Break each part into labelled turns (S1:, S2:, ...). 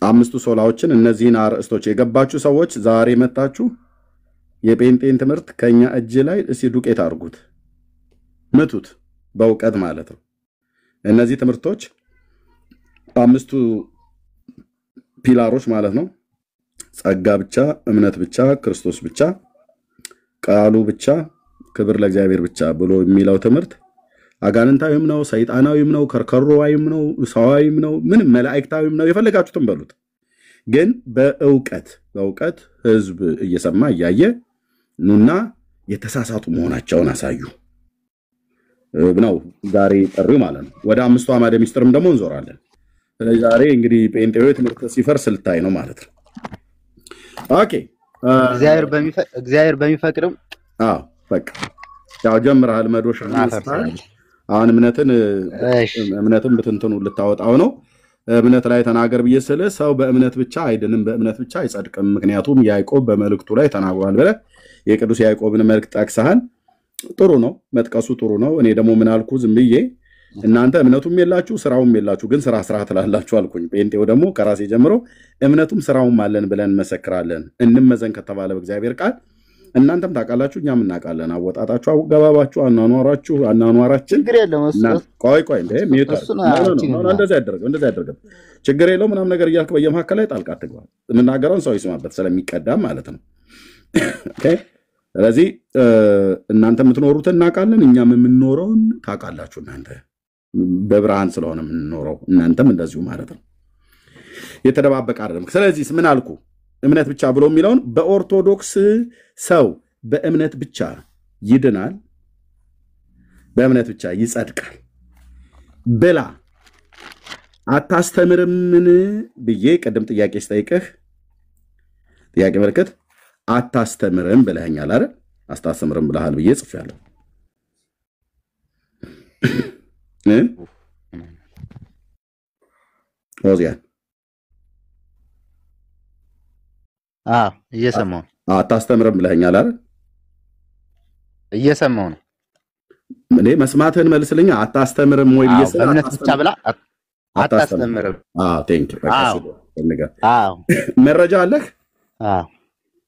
S1: አምስቱ ሶላዎችን እነዚህን አርእስቶች የገባችሁ ሰዎች ዛሬ መጣችሁ የጴንጤን ትምህርት ከኛ እጅ ላይ እስቲ ዱቄት አድርጉት ምቱት በእውቀት ማለት ነው። እነዚህ ትምህርቶች አምስቱ ፒላሮች ማለት ነው። ጸጋ ብቻ፣ እምነት ብቻ፣ ክርስቶስ ብቻ፣ ቃሉ ብቻ፣ ክብር ለእግዚአብሔር ብቻ ብሎ የሚለው ትምህርት አጋንንታዊም ነው፣ ሰይጣናዊም ነው፣ ከርከሮዋይም ነው፣ ሰዋዊም ነው፣ ምን መላእክታዊም ነው፣ የፈለጋችሁትን በሉት። ግን በእውቀት ህዝብ እየሰማ እያየ ኑና የተሳሳቱ መሆናቸውን አሳዩ ነው ዛሬ ጥሪው ማለት ነው። ወደ አምስቱ አዕማደ ምስጢርም ደግሞ እንዞራለን። ስለዚህ ዛሬ እንግዲህ ጴንጤው ትምህርት ሲፈርስ ልታይ ነው ማለት ነው። ኦኬ እግዚአብሔር በሚፈቅድም በቃ ያው ጀምረሃል መዶሻ ማፈርሳል። አሁን እምነትን በትንተኑ ልታወጣው ነው። እምነት ላይ ተናገር ብዬ ስለ ሰው በእምነት ብቻ አይድንም፣ በእምነት ብቻ አይጸድቅም። ምክንያቱም ያዕቆብ በመልእክቱ ላይ ተናግሯል ብለህ የቅዱስ ያዕቆብን መልእክት ጠቅሰሃል። ጥሩ ነው፣ መጥቀሱ ጥሩ ነው። እኔ ደግሞ ምን አልኩ? ዝም ብዬ እናንተ እምነቱም የላችሁ ስራውም የላችሁ ግን ስራ ትላላችሁ አልኩኝ። ጴንጤው ደግሞ ከራሴ ጀምሮ እምነቱም ስራውም አለን ብለን እንመሰክራለን። እንመዘን ከተባለ በእግዚአብሔር ቃል እናንተም ታውቃላችሁ፣ እኛም እናውቃለን። አወጣጣችሁ፣ አገባባችሁ፣ አኗኗራችን ቆይ እንደ እንደዚህ ያደረገ ችግር የለው ምናምን ነገር እያልክ በየመካከል ላይ ጣልቃ አትግባ። የምናገረውን ሰው ይስማበት ስለሚቀዳም ማለት ነው። ስለዚህ እናንተ የምትኖሩትን እናውቃለን፣ እኛም የምንኖረውን ታውቃላችሁ። እናንተ በብርሃን ስለሆነ የምንኖረው እናንተም እንደዚሁ ማለት ነው። የተደባበቀ አይደለም። ስለዚህ ምን አልኩ? እምነት ብቻ ብሎ የሚለውን በኦርቶዶክስ ሰው በእምነት ብቻ ይድናል፣ በእምነት ብቻ ይጸድቃል ብላ አታስተምርምን ብዬ ቅድም ጥያቄ ስጠይቅህ ጥያቄ መልከት አታስተምርም ብለኸኛል አይደል? አታስተምርም ብለሃል ብዬ ጽፌያለሁ። ኦዚያን
S2: እየሰማሁ
S1: አታስተምርም ብለኸኛል አይደል?
S2: እየሰማሁ ነው።
S1: እኔ መስማትህን መልስልኝ። አታስተምርም ወይ ብዬ ስለ
S2: እምነት ብቻ ብላ አታስተምርም።
S1: ቴንክ መረጃ አለህ?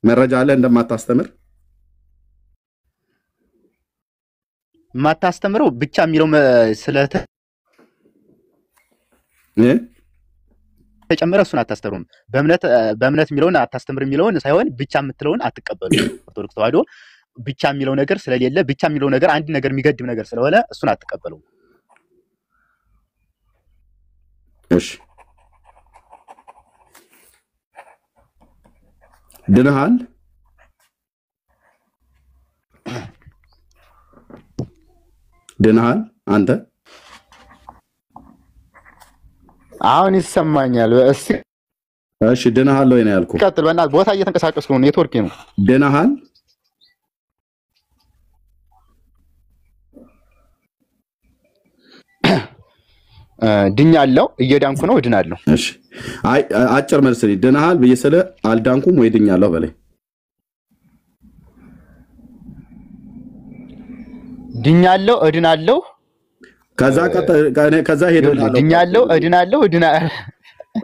S1: መረጃ አለህ እንደማታስተምር?
S2: ማታስተምረው ብቻ የሚለው ተጨመረ እሱን አታስተምሩም። በእምነት የሚለውን አታስተምር የሚለውን ሳይሆን ብቻ የምትለውን አትቀበሉ። ኦርቶዶክስ ተዋህዶ ብቻ የሚለው ነገር ስለሌለ ብቻ የሚለው ነገር አንድ ነገር የሚገድብ ነገር ስለሆነ እሱን አትቀበሉ።
S1: እሺ ድነሃል? ድነሃል አንተ?
S2: አሁን ይሰማኛል።
S1: እሺ ድነሃል ወይ ነው ያልኩህ?
S2: ቀጥል በእናትህ። ቦታ እየተንቀሳቀስኩ ነው፣ ኔትወርክ ነው።
S1: ድነሃል?
S2: ድኛለሁ፣ እየዳንኩ ነው፣ እድናለሁ።
S1: እሺ አይ አጭር መልስ ልኝ። ድነሃል ብዬ ስለ አልዳንኩም ወይ ድኛለሁ በላይ።
S2: ድኛለሁ፣ እድናለሁ።
S1: ከዛ ሄደላለሁ።
S2: ድኛለሁ፣ እድናለሁ፣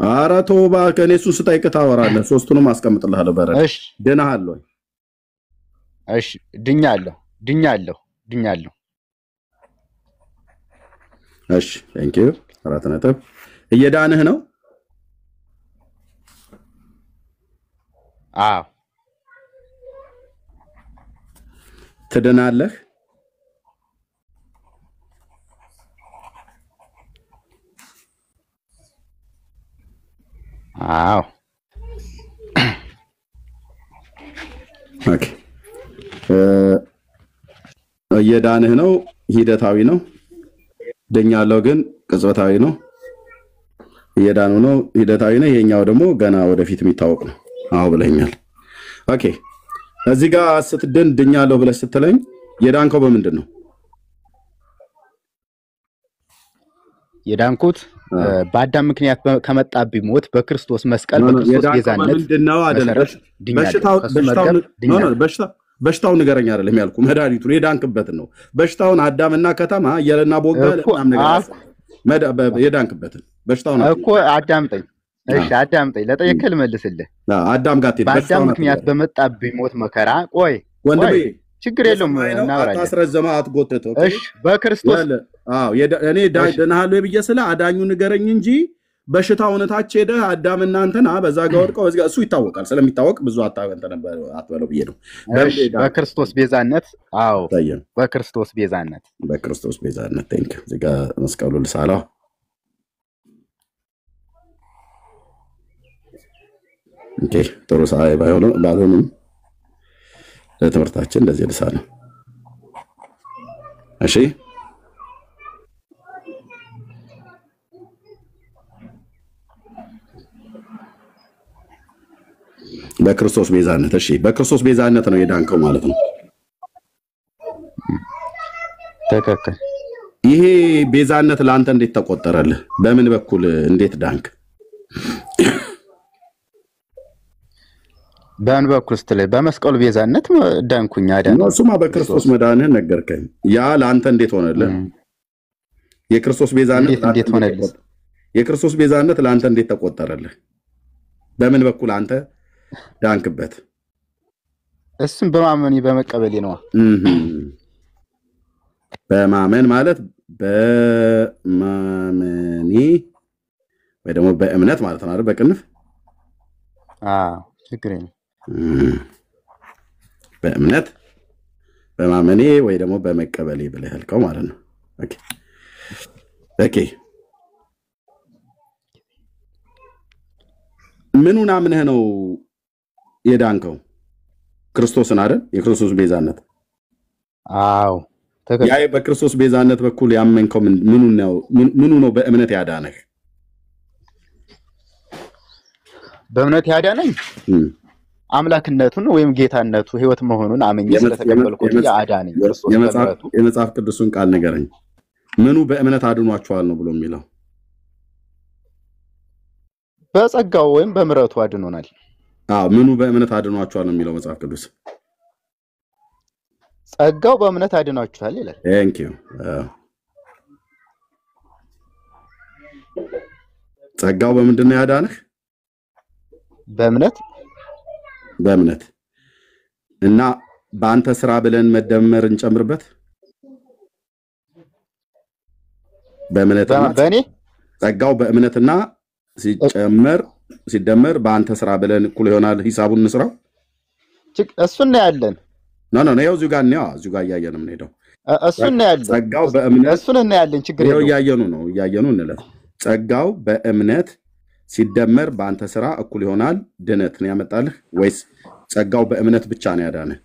S1: ኧረ ተው እባክህ፣ እኔ እሱን ስጠይቅህ ታወራለህ። ሶስቱንም አስቀምጥልሃለሁ። በረድ
S2: እሺ
S1: ድነሃል ወይ?
S2: እሺ ድኛለሁ።
S1: እሺ ቴንክ ዩ 4 ነጥብ። እየዳንህ ነው?
S2: አዎ።
S1: ትድናለህ?
S2: አዎ።
S1: ኦኬ እየዳንህ ነው? ሂደታዊ ነው? ድኛለሁ ግን ቅጽበታዊ ነው። እየዳኑ ነው ሂደታዊ ነው። ይሄኛው ደግሞ ገና ወደፊት የሚታወቅ ነው። አዎ ብለኛል። ኦኬ እዚህ ጋር ስትድን ድኛለሁ ብለህ ስትለኝ የዳንከው በምንድን ነው?
S2: የዳንኩት በአዳም ምክንያት ከመጣብኝ ሞት በክርስቶስ መስቀል በክርስቶስ ቤዛነት
S1: ምንድነው አይደለም። በሽታው ንገረኝ አይደለም ያልኩ፣ መድኃኒቱን የዳንክበትን ነው። በሽታውን አዳምና ከተማ እያለና ቦጋ ለምናም ነገር የዳንክበትን በሽታውን
S2: እኮ አዳምጠኝ። እሺ አዳምጠኝ፣ ለጠየቅህ ልመልስልህ።
S1: አዳም ጋር ትሄድ
S2: በአዳም ምክንያት በመጣብኝ ሞት መከራ ቆይ
S1: ወንድሜ
S2: ችግር የለውም እናወራለን።
S1: አታስረዘማ አትጎትተው።
S2: እሺ በክርስቶስ
S1: እኔ ድናለሁ ብዬ ስለ አዳኙ ንገረኝ እንጂ በሽታ እውነታች ሄደ አዳም እናንተና በዛ ጋር ወድቀው እሱ ይታወቃል። ስለሚታወቅ ብዙ አትበለው ብዬ ነው።
S2: በክርስቶስ ቤዛነት በክርስቶስ ቤዛነት
S1: ቴንክ እዚህ ጋር መስቀሉ ልሳላው ኦኬ ጥሩ ሰዓይ ባይሆንም ለትምህርታችን እንደዚህ ልሳነው። እሺ በክርስቶስ ቤዛነት እሺ በክርስቶስ ቤዛነት ነው የዳንከው ማለት ነው።
S2: ተከከ
S1: ይሄ ቤዛነት ለአንተ እንዴት ተቆጠረልህ? በምን በኩል እንዴት ዳንክ?
S2: በአን በኩል ስትለይ በመስቀሉ ቤዛነት ዳንኩኝ አዳን
S1: ነው። እሱማ በክርስቶስ መዳንህ ነገርከኝ። ያ ለአንተ እንዴት ሆነልህ? የክርስቶስ ቤዛነት
S2: እንዴት ሆነልህ?
S1: የክርስቶስ ቤዛነት ለአንተ እንዴት ተቆጠረልህ? በምን በኩል አንተ ዳንክበት?
S2: እሱም በማመን በመቀበሌ ነው።
S1: በማመን ማለት በማመኔ ወይ ደግሞ በእምነት ማለት ነው አይደል? በቅንፍ
S2: ችግር የለም።
S1: በእምነት በማመኔ ወይ ደግሞ በመቀበሌ ብለህ ያልከው ማለት ነው። ኦኬ ኦኬ ምኑን አምነህ ነው የዳንከው? ክርስቶስን አይደል? የክርስቶስ ቤዛነት ያ በክርስቶስ ቤዛነት በኩል ያመንከው ምኑ ነው? በእምነት ያዳነህ?
S2: በእምነት ያዳነኝ አምላክነቱን ወይም ጌታነቱ ሕይወት መሆኑን አመኘ ስለተቀበልኩት ያዳነኝ ክርስቶስ።
S1: የመጽሐፍ ቅዱስን ቃል ንገረኝ። ምኑ በእምነት አድኗቸዋል ነው ብሎ የሚለው?
S2: በጸጋው ወይም በምሕረቱ አድኖናል።
S1: ምኑ በእምነት አድኗቸዋል ነው የሚለው መጽሐፍ ቅዱስ?
S2: ጸጋው በእምነት አድኗቸዋል ይላል።
S1: ቴንክ ዩ። ጸጋው በምንድን ነው ያዳነህ? በእምነት እና በአንተ ስራ ብለን መደመር እንጨምርበት። በእምነት
S2: በእኔ
S1: ጸጋው በእምነትና ሲደመር በአንተ ስራ ብለን እኩል ይሆናል። ሂሳቡን እንስራው።
S2: እሱን ነው ያለን።
S1: ኖ ያው እዚሁ ጋር እያየን ነው የምንሄደው።
S2: እሱን ነው ያለን።
S1: ጸጋው በእምነት
S2: እሱን ነው ያለን። ችግር የለውም።
S1: እያየኑ እንለፍ። ጸጋው በእምነት ሲደመር በአንተ ስራ እኩል ይሆናል ድነት ነው ያመጣልህ ወይስ ጸጋው በእምነት ብቻ ነው ያዳነህ?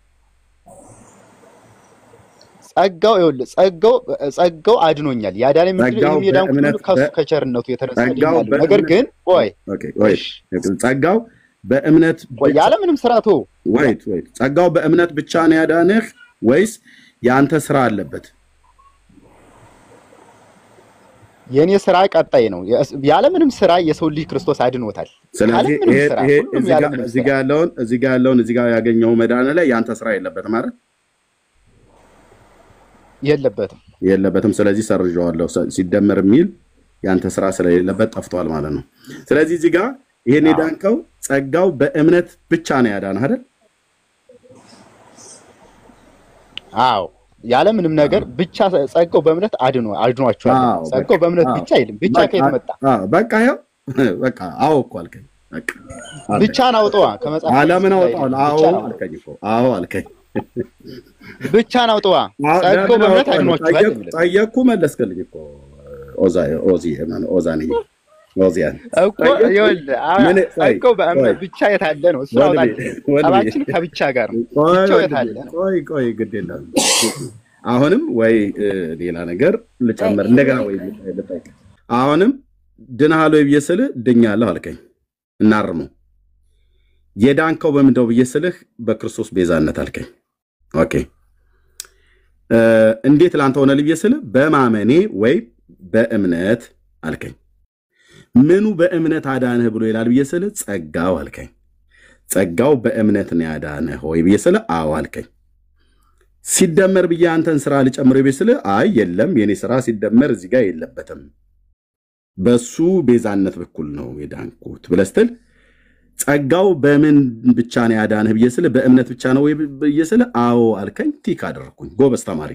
S2: ጸጋው አድኖኛል። ያዳነኝ ምንድነው? የዳንኩት ከሱ ከቸርነቱ የተነሳ ነገር ግን
S1: ጸጋው በእምነት
S2: ያለ ምንም ስራቶ
S1: ጸጋው በእምነት ብቻ ነው ያዳነህ ወይስ ያንተ ስራ አለበት?
S2: የኔ ስራ ቀጣይ ነው። ያለ ምንም ስራ የሰው ልጅ ክርስቶስ አድኖታል።
S1: ስለዚህ እዚህ ጋር ያገኘው መዳን ላይ ያንተ ስራ የለበትም ማለት የለበትም። ስለዚህ ሰርዣዋለሁ። ሲደመር የሚል ያንተ ስራ ስለሌለበት ጠፍቷል ማለት ነው። ስለዚህ እዚህ ጋር ይሄን የዳንከው ጸጋው በእምነት ብቻ ነው ያዳነህ አይደል?
S2: ያለ ምንም ነገር ብቻ ጸጋው በእምነት አድኗቸዋል። ጸጋው በእምነት ብቻ አይልም። ብቻ ከየት መጣ?
S1: በቃ አዎ እኮ አልከኝ።
S2: ብቻን አውጣዋ ከመጽሐፍ
S1: ዓለምን አውጣው። አልከኝ እኮ አልከኝ።
S2: ብቻን አውጣዋ ጸጋው በእምነት አድኗቸዋል።
S1: ጠየቅኩ መለስክልኝ እኮ ኦዚያን
S2: እኮ ይኸውልህ ጸጋው በእምነት ብቻ የታለ ነው። እሱ አውጣልኝ። ጠባችን ከብቻ ጋር ነው። ብቻው የታለ ነው።
S1: ቆይ ግድ የለም። አሁንም ወይ ሌላ ነገር ልጨምር እንደገና ወይ ልጠይቅ። አሁንም ድነሃል ወይ ብዬ ስልህ ድኛለሁ አልከኝ። እናርመው። የዳንከው በምንድነው ብዬ ስልህ በክርስቶስ ቤዛነት አልከኝ። ኦኬ እንዴት ላንተ ሆነልኝ ብዬ ስልህ በማመኔ ወይ በእምነት አልከኝ። ምኑ በእምነት አዳነህ ብሎ ይላል ብዬ ስልህ ጸጋው አልከኝ። ጸጋው በእምነት ነው ያዳነህ ወይ ብዬ ስልህ አዎ አልከኝ። ሲደመር ብዬ አንተን ስራ ልጨምር ብዬ ስልህ አይ የለም የኔ ስራ ሲደመር እዚህ ጋር የለበትም በሱ ቤዛነት በኩል ነው የዳንኩት ብለህ ስትል ጸጋው በምን ብቻ ነው ያዳነህ ብዬ ስልህ በእምነት ብቻ ነው ወይ ብዬ ስልህ አዎ አልከኝ። ቲክ አደረኩኝ። ጎበዝ ተማሪ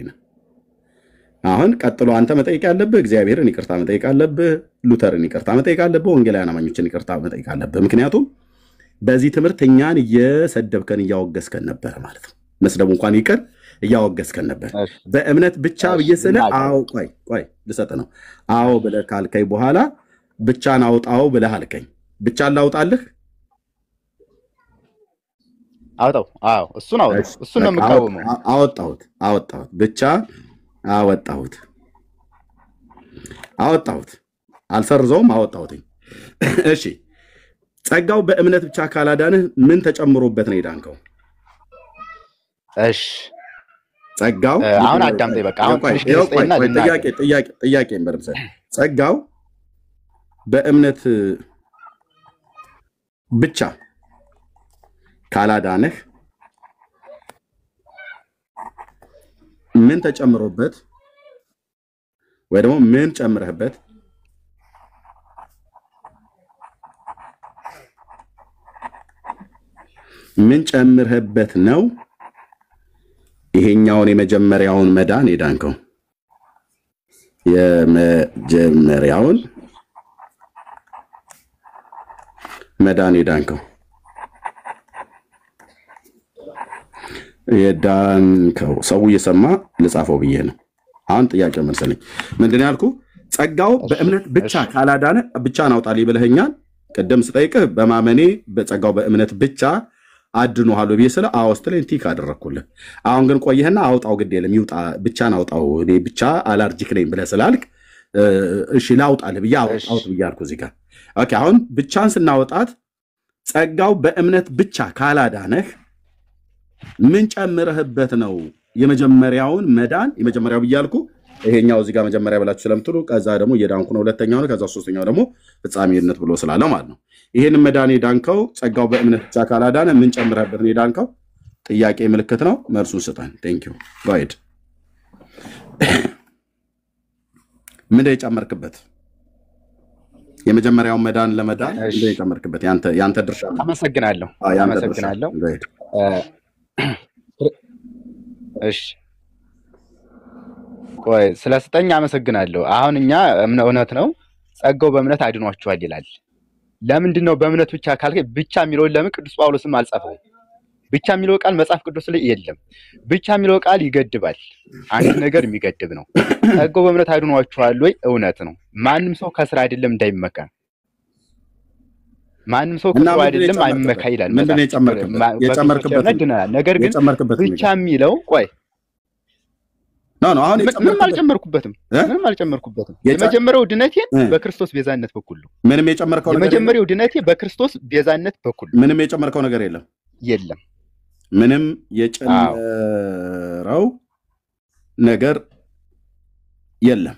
S1: ነህ። አሁን ቀጥሎ አንተ መጠየቅ ያለብህ እግዚአብሔርን ይቅርታ መጠየቅ አለብህ፣ ሉተርን ይቅርታ መጠየቅ አለብህ፣ ወንጌላውያን አማኞችን ይቅርታ መጠየቅ አለብህ። ምክንያቱም በዚህ ትምህርት እኛን እየሰደብከን እያወገዝከን ነበር ማለት ነው። መስደቡ እንኳን ይቅር እያወገዝከን ነበር። በእምነት ብቻ ብዬ ስልህ አዎ ቆይ ልሰጥ ነው። አዎ ብለህ ካልከኝ በኋላ ብቻን አውጣው ብለህ አልከኝ። ብቻን ላውጣልህ?
S2: አውጣው። አዎ እሱን ነው የምቃወመው።
S1: አወጣሁት። ብቻ አወጣሁት። አልሰርዘውም፣ አወጣሁትኝ። እሺ ጸጋው በእምነት ብቻ ካላዳንህ ምን ተጨምሮበት ነው የዳንከው? እሺ ጸጋው
S2: አሁን አዳምጠኝ። በቃ አሁን
S1: ጥያቄ እንበርምሰ ጸጋው በእምነት ብቻ ካላዳነህ ምን ተጨምሮበት ወይ ደግሞ ምን ጨምረህበት ነው ይሄኛውን የመጀመሪያውን መዳን የዳንከው? የመጀመሪያውን መዳን የዳንከው ሰው እየሰማ ልጻፈው ብዬ ነው። አሁን ጥያቄ መልሰልኝ። ምንድን ያልኩ? ጸጋው በእምነት ብቻ ካላዳነ ብቻን አውጣልኝ ብለኸኛል። ቅድም ስጠይቅህ በማመኔ በጸጋው በእምነት ብቻ አድኖሃለሁ ብዬ ስለ ስትለኝ ቲክ አደረግኩልህ። አሁን ግን ቆየህና አውጣው ግድ የለም ይውጣ ብቻን አውጣው እኔ ብቻ አላርጂክ ነኝ ብለህ ስላልክ እሺ ላውጣልህ ብዬ አውጥ ብዬ አልኩ እዚህ ጋር። ኦኬ አሁን ብቻን ስናወጣት ጸጋው በእምነት ብቻ ካላዳነህ ምን ጨምረህበት ነው የመጀመሪያውን መዳን? የመጀመሪያው ብያልኩ ይሄኛው እዚህ ጋር መጀመሪያ ብላችሁ ስለምትሉ ከዛ ደግሞ የዳንኩ ነው ሁለተኛው ነው ከዛ ሶስተኛው ደግሞ ፍጻሜነት ብሎ ስላለ ማለት ነው። ይሄን መዳን የዳንከው ጸጋው በእምነት ብቻ ካላዳነ ምን ጨምረህበት ነው የዳንከው? ጥያቄ ምልክት ነው። መልሱን ስጠን። ቴንክ ዩ ጋይድ። ምን የጨመርክበት? የመጀመሪያውን መዳን ለመዳን ምን የጨመርክበት? ያንተ ድርሻ ነው።
S2: አመሰግናለሁ። እሺ ቆይ ስለስጠኝ አመሰግናለሁ። አሁን እኛ እውነት ነው ጸጋው በእምነት አድኗቸዋል ይላል። ለምንድን ነው በእምነት ብቻ ካልከኝ ብቻ የሚለውን ለምን ቅዱስ ጳውሎስም አልጻፈው? ብቻ የሚለው ቃል መጽሐፍ ቅዱስ ላይ የለም። ብቻ የሚለው ቃል ይገድባል። አንድ ነገር የሚገድብ ነው። ጸጋው በእምነት አድኗቸዋል ወይ? እውነት ነው። ማንም ሰው ከስራ አይደለም እንዳይመካ፣ ማንም ሰው ከስራ አይደለም አይመካ ይላል።
S1: ምንድን ነው የጨመርክበት?
S2: ነገር ግን ብቻ የሚለው ቆይ
S1: አሁን
S2: ምንም አልጨመርኩበትም። የመጀመሪያው ድነቴን በክርስቶስ ቤዛነት በኩል ነው።
S1: ምንም የጨመርከው ነገር
S2: የመጀመሪያው ድነቴ በክርስቶስ ቤዛነት በኩል
S1: ምንም የጨመርከው ነገር የለም። ምንም የጨመረው ነገር የለም።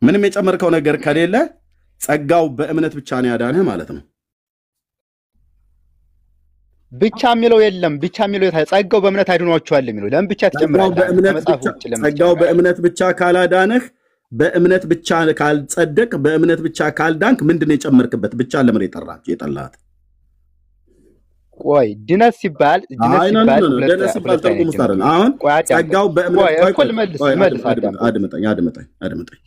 S1: ምንም የጨመርከው ነገር ከሌለ ጸጋው በእምነት ብቻ ነው ያዳነህ ማለት ነው።
S2: ብቻ የሚለው የለም። ብቻ የሚለው ጸጋው በእምነት አድኗቸዋል የሚለው ለምን ብቻ ተጨምራለህ?
S1: ጸጋው በእምነት ብቻ ካላዳነህ፣ በእምነት ብቻ ካልጸደቅ፣ በእምነት ብቻ ካልዳንክ ምንድነው የጨመርክበት? ብቻ ለምን የጠላሃት?
S2: ቆይ ድነት ሲባል
S1: ትርጉም ውስጥ አይደለም። አሁን ጸጋው በእምነት አድምጠኝ።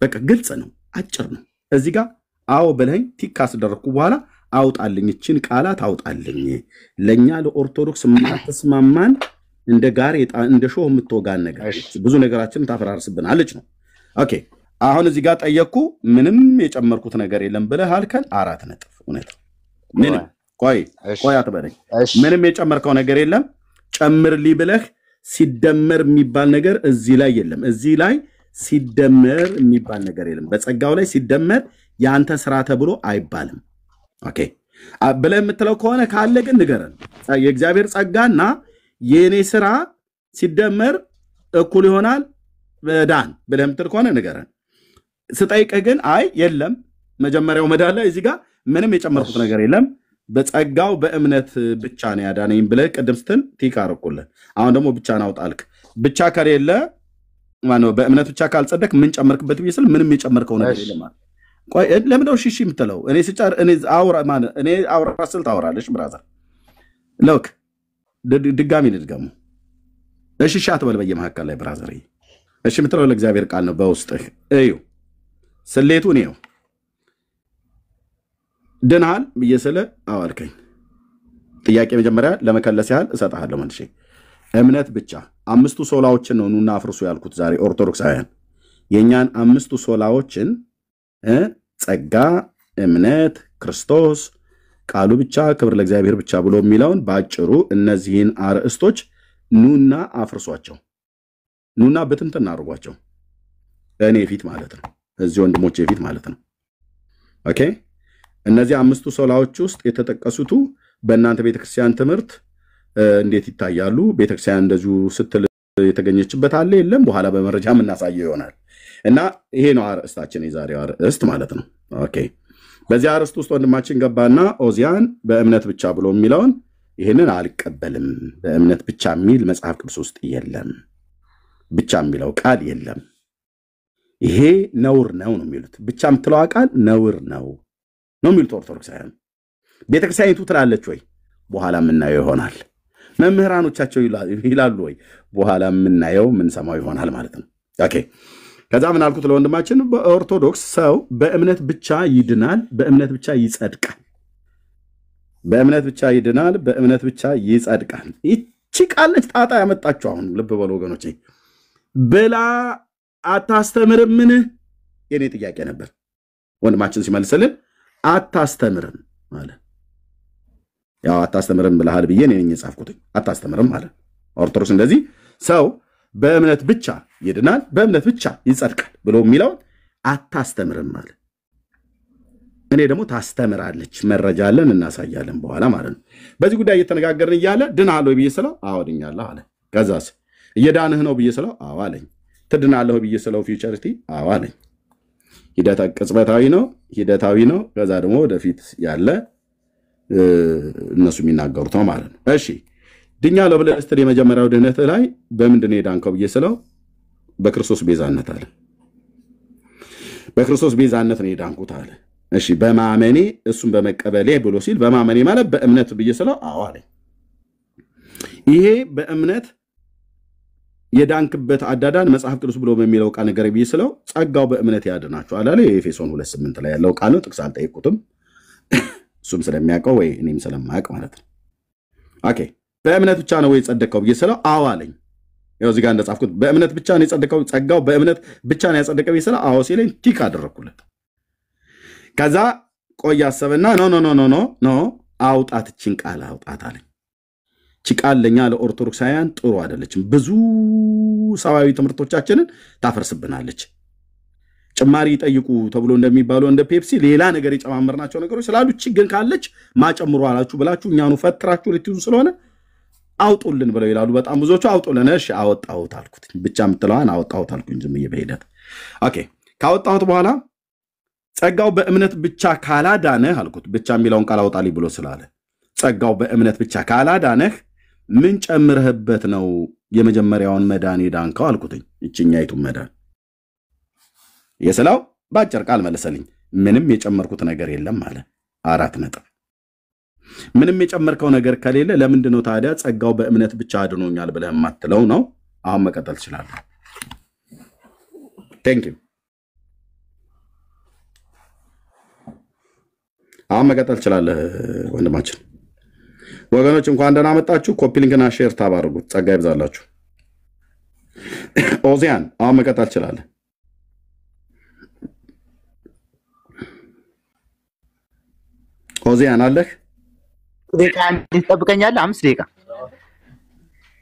S1: በቃ ግልጽ ነው፣ አጭር ነው። እዚህ ጋር አዎ ብለኸኝ ቲክ ካስደረግኩ በኋላ አውጣልኝ፣ እችን ቃላት አውጣልኝ። ለእኛ ለኦርቶዶክስ የማትስማማን እንደ ጋሬጣ እንደ ሾህ የምትወጋን ነገር ብዙ ነገራችንን ታፈራርስብናለች ነው። ኦኬ አሁን እዚህ ጋር ጠየቅኩ፣ ምንም የጨመርኩት ነገር የለም ብለህ አልከን። 4 ነጥብ። እውነት ምንም ቆይ አትበለኝ። ምንም የጨመርከው ነገር የለም። ጨምርልኝ ብለህ ሲደመር የሚባል ነገር እዚህ ላይ የለም። እዚህ ላይ ሲደመር የሚባል ነገር የለም። በጸጋው ላይ ሲደመር የአንተ ስራ ተብሎ አይባልም። ኦኬ ብለህ የምትለው ከሆነ ካለ ግን ንገረን። የእግዚአብሔር ጸጋና የኔ ስራ ሲደመር እኩል ይሆናል ዳን ብለህ የምትል ከሆነ ንገረን። ስጠይቅህ ግን አይ የለም መጀመሪያው መዳን ላይ እዚህ ጋር ምንም የጨመርኩት ነገር የለም በጸጋው በእምነት ብቻ ነው ያዳነኝ ብለህ ቅድም ስትል ቲክ አደረኩልህ። አሁን ደግሞ ብቻ ነው አውጣልክ። ብቻ ከሌለ ማነው በእምነት ብቻ ካልጸደቅ ምን ጨመርክበት ቢስል ምንም የጨመርከው ነገር የለም ማለት ቆይ ለምን ነው እሺ የምትለው እኔ ስጫር እኔ አውራ ስል ታወራለሽ ብራዘር ሎክ ድጋሚ ልድገሙ እሺ አትበል በየመሐከል ላይ ብራዘር እሺ የምትለው ለእግዚአብሔር ቃል ነው በውስጥህ እዩ ስሌቱ ነው ድናል በየሰለ አዋልከኝ ጥያቄ መጀመሪያ ለመከለስ ያህል እሰጣለሁ መልሼ እምነት ብቻ አምስቱ ሶላዎችን ነው ኑና አፍርሱ ያልኩት ዛሬ ኦርቶዶክሳውያን የኛን አምስቱ ሶላዎችን ጸጋ እምነት ክርስቶስ ቃሉ ብቻ ክብር ለእግዚአብሔር ብቻ ብሎ የሚለውን ባጭሩ እነዚህን አርእስቶች ኑና አፍርሷቸው ኑና በትንትና አርጓቸው እኔ ፊት ማለት ነው እዚህ ወንድሞቼ ፊት ማለት ነው ኦኬ እነዚህ አምስቱ ሶላዎች ውስጥ የተጠቀሱቱ በእናንተ ቤተክርስቲያን ትምህርት እንዴት ይታያሉ ቤተክርስቲያን እንደዚሁ ስትል የተገኘችበት አለ የለም በኋላ በመረጃ እናሳየው ይሆናል እና ይሄ ነው አርእስታችን የዛሬው አርእስት ማለት ነው ኦኬ በዚህ አርእስት ውስጥ ወንድማችን ገባና ኦዚያን በእምነት ብቻ ብሎ የሚለውን ይሄንን አልቀበልም በእምነት ብቻ የሚል መጽሐፍ ቅዱስ ውስጥ የለም ብቻ የሚለው ቃል የለም ይሄ ነውር ነው የሚሉት ብቻ የምትለው ቃል ነውር ነው የሚሉት ኦርቶዶክሳውያን ቤተክርስቲያኒቱ ትላለች ወይ በኋላ የምናየው ይሆናል መምህራኖቻቸው ይላሉ ወይ በኋላ የምናየው ምን ሰማው ይሆናል ማለት ነው ኦኬ ከዛ ምን አልኩት ለወንድማችን በኦርቶዶክስ ሰው በእምነት ብቻ ይድናል በእምነት ብቻ ይጸድቃል በእምነት ብቻ ይድናል በእምነት ብቻ ይጸድቃል እቺ ቃልች ጣጣ ያመጣችሁ አሁን ልብ በሉ ወገኖቼ በላ አታስተምርምን የኔ ጥያቄ ነበር ወንድማችን ሲመልስልን አታስተምርም ማለት ያው አታስተምርም ብለሃል ብዬ ነኝ የጻፍኩት አታስተምርም ማለት ኦርቶዶክስ እንደዚህ ሰው በእምነት ብቻ ይድናል በእምነት ብቻ ይጸድቃል ብሎ የሚለው አታስተምርም ማለት እኔ ደግሞ ታስተምራለች መረጃ አለን እናሳያለን በኋላ ማለት ነው በዚህ ጉዳይ እየተነጋገርን ይያለ ድናል ወይ ብዬ ስለው አወድኛለሁ አለ ከዛስ እየዳንህ ነው ብዬ ስለው አዎ አለኝ ትድናለህ ብዬ ስለው ፊውቸሪቲ አዎ አለኝ ሂደት ሂደታዊ ነው ከዛ ደግሞ ወደፊት ያለ እነሱ የሚናገሩት ነው ማለት ነው እሺ ድኛለሁ ብለህ ስትል የመጀመሪያው ድህነት ላይ በምንድን ነው የዳንከው ብዬ ስለው በክርስቶስ ቤዛነት አለ በክርስቶስ ቤዛነት ነው የዳንኩት አለ እሺ በማመኔ እሱን በመቀበሌ ብሎ ሲል በማመኔ ማለት በእምነት ብዬ ስለው አዎ አለኝ ይሄ በእምነት የዳንክበት አዳዳን መጽሐፍ ቅዱስ ብሎ በሚለው ቃል ነገር ብዬ ስለው ጸጋው በእምነት ያድናችኋል አለ የኤፌሶን 2:8 ላይ ያለው ቃል ነው ጥቅስ አልጠየቁትም እሱም ስለሚያውቀው ወይ እኔም ስለማያውቅ ማለት ነው ኦኬ በእምነት ብቻ ነው ወይ ጸደቀው ብዬ ስለው አዎ አለኝ ያው እዚህ ጋር እንደጻፍኩት በእምነት ብቻ ነው የጸደቀው ጸጋው በእምነት ብቻ ነው ያጸደቀው ብዬ ስለው አዎ ሲለኝ ቲክ አደረኩለት ከዛ ቆይ አሰበና ኖ አውጣት እቺን ቃል አውጣት አለኝ እቺ ቃል ለኛ ለኦርቶዶክሳውያን ጥሩ አይደለችም ብዙ ሰዋዊ ትምህርቶቻችንን ታፈርስብናለች ጭማሪ ጠይቁ ተብሎ እንደሚባለው እንደ ፔፕሲ ሌላ ነገር የጨማመርናቸው ነገሮች ስላሉ ችግር ካለች ማጨምሩ አላችሁ ብላችሁ እኛኑ ፈትራችሁ ልትይዙ ስለሆነ አውጡልን ብለው ይላሉ በጣም ብዙዎቹ አውጡልን እሺ አወጣሁት አልኩት ብቻ የምትለዋን አወጣሁት አልኩኝ ዝም በሄደት ኦኬ ካወጣሁት በኋላ ጸጋው በእምነት ብቻ ካላዳነህ አልኩት ብቻ የሚለውን ቃል አውጣልኝ ብሎ ስላለ ጸጋው በእምነት ብቻ ካላዳነህ ምን ጨምረህበት ነው የመጀመሪያውን መዳን የዳንከው አልኩትኝ እቺኛይቱ መዳን የሰላው ባጭር ቃል መለሰልኝ ምንም የጨመርኩት ነገር የለም ማለት 4 ነጥብ ምንም የጨመርከው ነገር ከሌለ ለምንድን ነው ታዲያ ጸጋው በእምነት ብቻ አድኖኛል ብለህ የማትለው ነው አሁን መቀጠል ትችላለህ ቴንክ ዩ አሁን መቀጠል ትችላለህ ወንድማችን ወገኖች እንኳን ደህና መጣችሁ ኮፒ ሊንክና ሼር ታባርጉት ጸጋ ይብዛላችሁ ኦዚያን አሁን መቀጠል ትችላለህ ኦዚያን አለህ
S2: ደቂቃ እንጠብቀኛለህ 5 ደቂቃ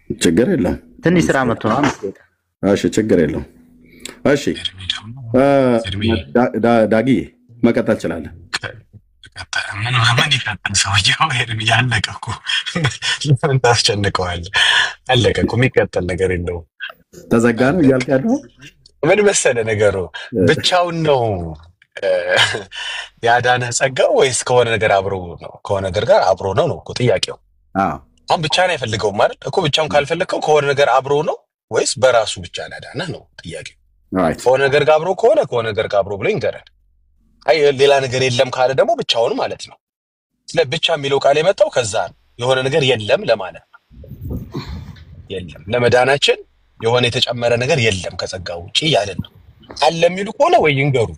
S1: ችግር የለም
S2: ትንሽ ስራ መጥቶ ነው 5 ደቂቃ
S1: እሺ ችግር የለም እሺ ዳጊ መቀጠል ትችላለህ
S3: ምን ይፈጠን ሰውየው ያለቀ እኮ ምን ታስጨንቀዋለህ አለቀ እኮ የሚቀጥል ነገር የለውም
S1: ተዘጋ ነው እያልክ ያለው
S3: ምን መሰለህ ነገሩ ብቻውን ነው ያዳነ ጸጋው ወይስ ከሆነ ነገር አብሮ ነው ከሆነ ነገር ጋር አብሮ ነው እኮ ጥያቄው አሁን ብቻ ነው የፈልገው ማለት እኮ ብቻውን ካልፈለከው ከሆነ ነገር አብሮ ነው ወይስ በራሱ ብቻ ያዳነህ ነው ጥያቄው።
S1: ራይት
S3: ከሆነ ነገር ጋር አብሮ ከሆነ ከሆነ ነገር ጋር አብሮ ብሎ ይንገረን። አይ ሌላ ነገር የለም ካለ ደግሞ ብቻውን ማለት ነው። ስለ ብቻ የሚለው ቃል የመጣው ከዛ ነው። የሆነ ነገር የለም ለማለት ነው። የለም ለመዳናችን የሆነ የተጨመረ ነገር የለም ከጸጋው ውጪ ያለን ነው። አለ የሚሉ ከሆነ ወይ ይንገሩ።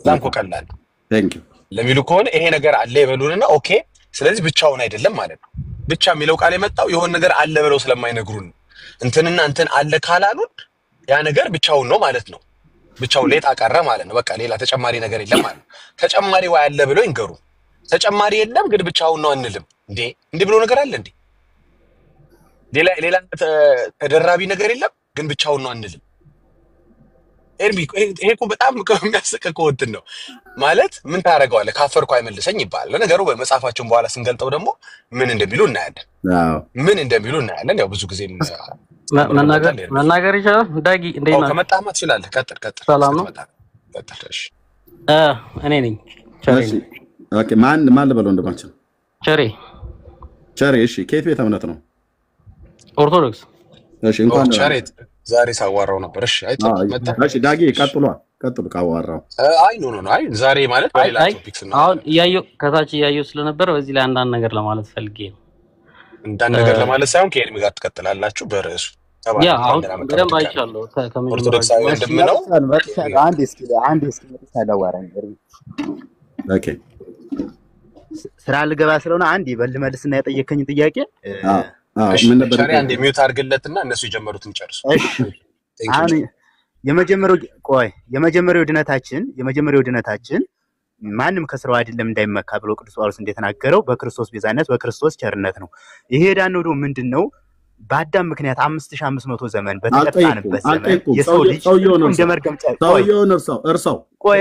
S3: ዛንኮ ቀላል
S1: ቴንክ ዩ
S3: ለሚሉ ከሆነ ይሄ ነገር አለ ይበሉንና ኦኬ ስለዚህ ብቻውን አይደለም ማለት ነው። ብቻ የሚለው ቃል የመጣው የሆነ ነገር አለ ብለው ስለማይነግሩን እንትንና እንትን አለ ካላሉን ያ ነገር ብቻውን ነው ማለት ነው። ብቻውን ሌጣ ቀረ ማለት ነው። በቃ ሌላ ተጨማሪ ነገር የለም ማለት ነው። ተጨማሪ ወይ አለ ብለው ይንገሩ። ተጨማሪ የለም ግን ብቻውን ነው አንልም እንዴ? እንዴ ብሎ ነገር አለ እንዴ? ሌላ ተደራቢ ነገር የለም ግን ብቻውን ነው አንልም። ኤርሚ ይሄ እኮ በጣም የሚያስቀቀው እንትን ነው ማለት ምን ታረጋዋለህ? ካፈርኩ አይመልሰኝ ይባላል። ለነገሩ በመጽሐፋችን በኋላ ስንገልጠው ደግሞ ምን እንደሚሉ እናያለን። ምን እንደሚሉ እናያለን። ያው ብዙ ጊዜ
S4: መናገር ይችላል። ዳጊ እንደኛ
S3: ከመጣማ ትችላለህ። ቀጥል።
S4: ሰላም ነው።
S3: ቀጥል። እሺ
S4: እኔ ነኝ ቸሬ።
S1: ኦኬ ማን ልበለው እንደማንችል ቸሬ። እሺ ከየት ቤተ እምነት ነው?
S4: ኦርቶዶክስ።
S1: እሺ እንኳን
S3: ቸሬ ዛሬ ሳዋራው ነበር። እሺ
S1: እሺ ዳጊ ቀጥሉ ካዋራው።
S3: አይ ኖ አይ ዛሬ ማለት በሌላ ቶፒክስ ነው።
S4: አሁን ከታች እያየሁ ስለነበር በዚህ ላይ አንዳንድ ነገር ለማለት ፈልጌ ነው።
S3: አንዳንድ ነገር ለማለት ሳይሆን ከኤርሚ ጋር ትቀጥላላችሁ በርዕሱ።
S4: ያ አሁን በደንብ አይቻለሁ።
S3: ኦርቶዶክሳዊ ወንድም ነው።
S2: አንድ እስኪ ታላዋራኝ ኤርሚ።
S1: ኦኬ
S2: ስራ ልገባ ስለሆነ አንድ መልስና የጠየከኝ ጥያቄ
S1: ምን ነበር?
S3: ቸሬ አንድ ሚውት አድርግለትና እነሱ የጀመሩትን ጨርሱ።
S2: እሺ አሁን የመጀመሪያው ድነታችን ማንም ከስራው አይደለም እንዳይመካ ብሎ ቅዱስ ጳውሎስ እንደተናገረው በክርስቶስ ቤዛነት በክርስቶስ ቸርነት ነው። ይሄ ዳነው ደግሞ ምንድነው? በአዳም ምክንያት 5500 ዘመን በተቀጣንበት ዘመን የሰው ልጅ እንደመርገም
S1: ሰውየውን እርሳው።
S2: ቆይ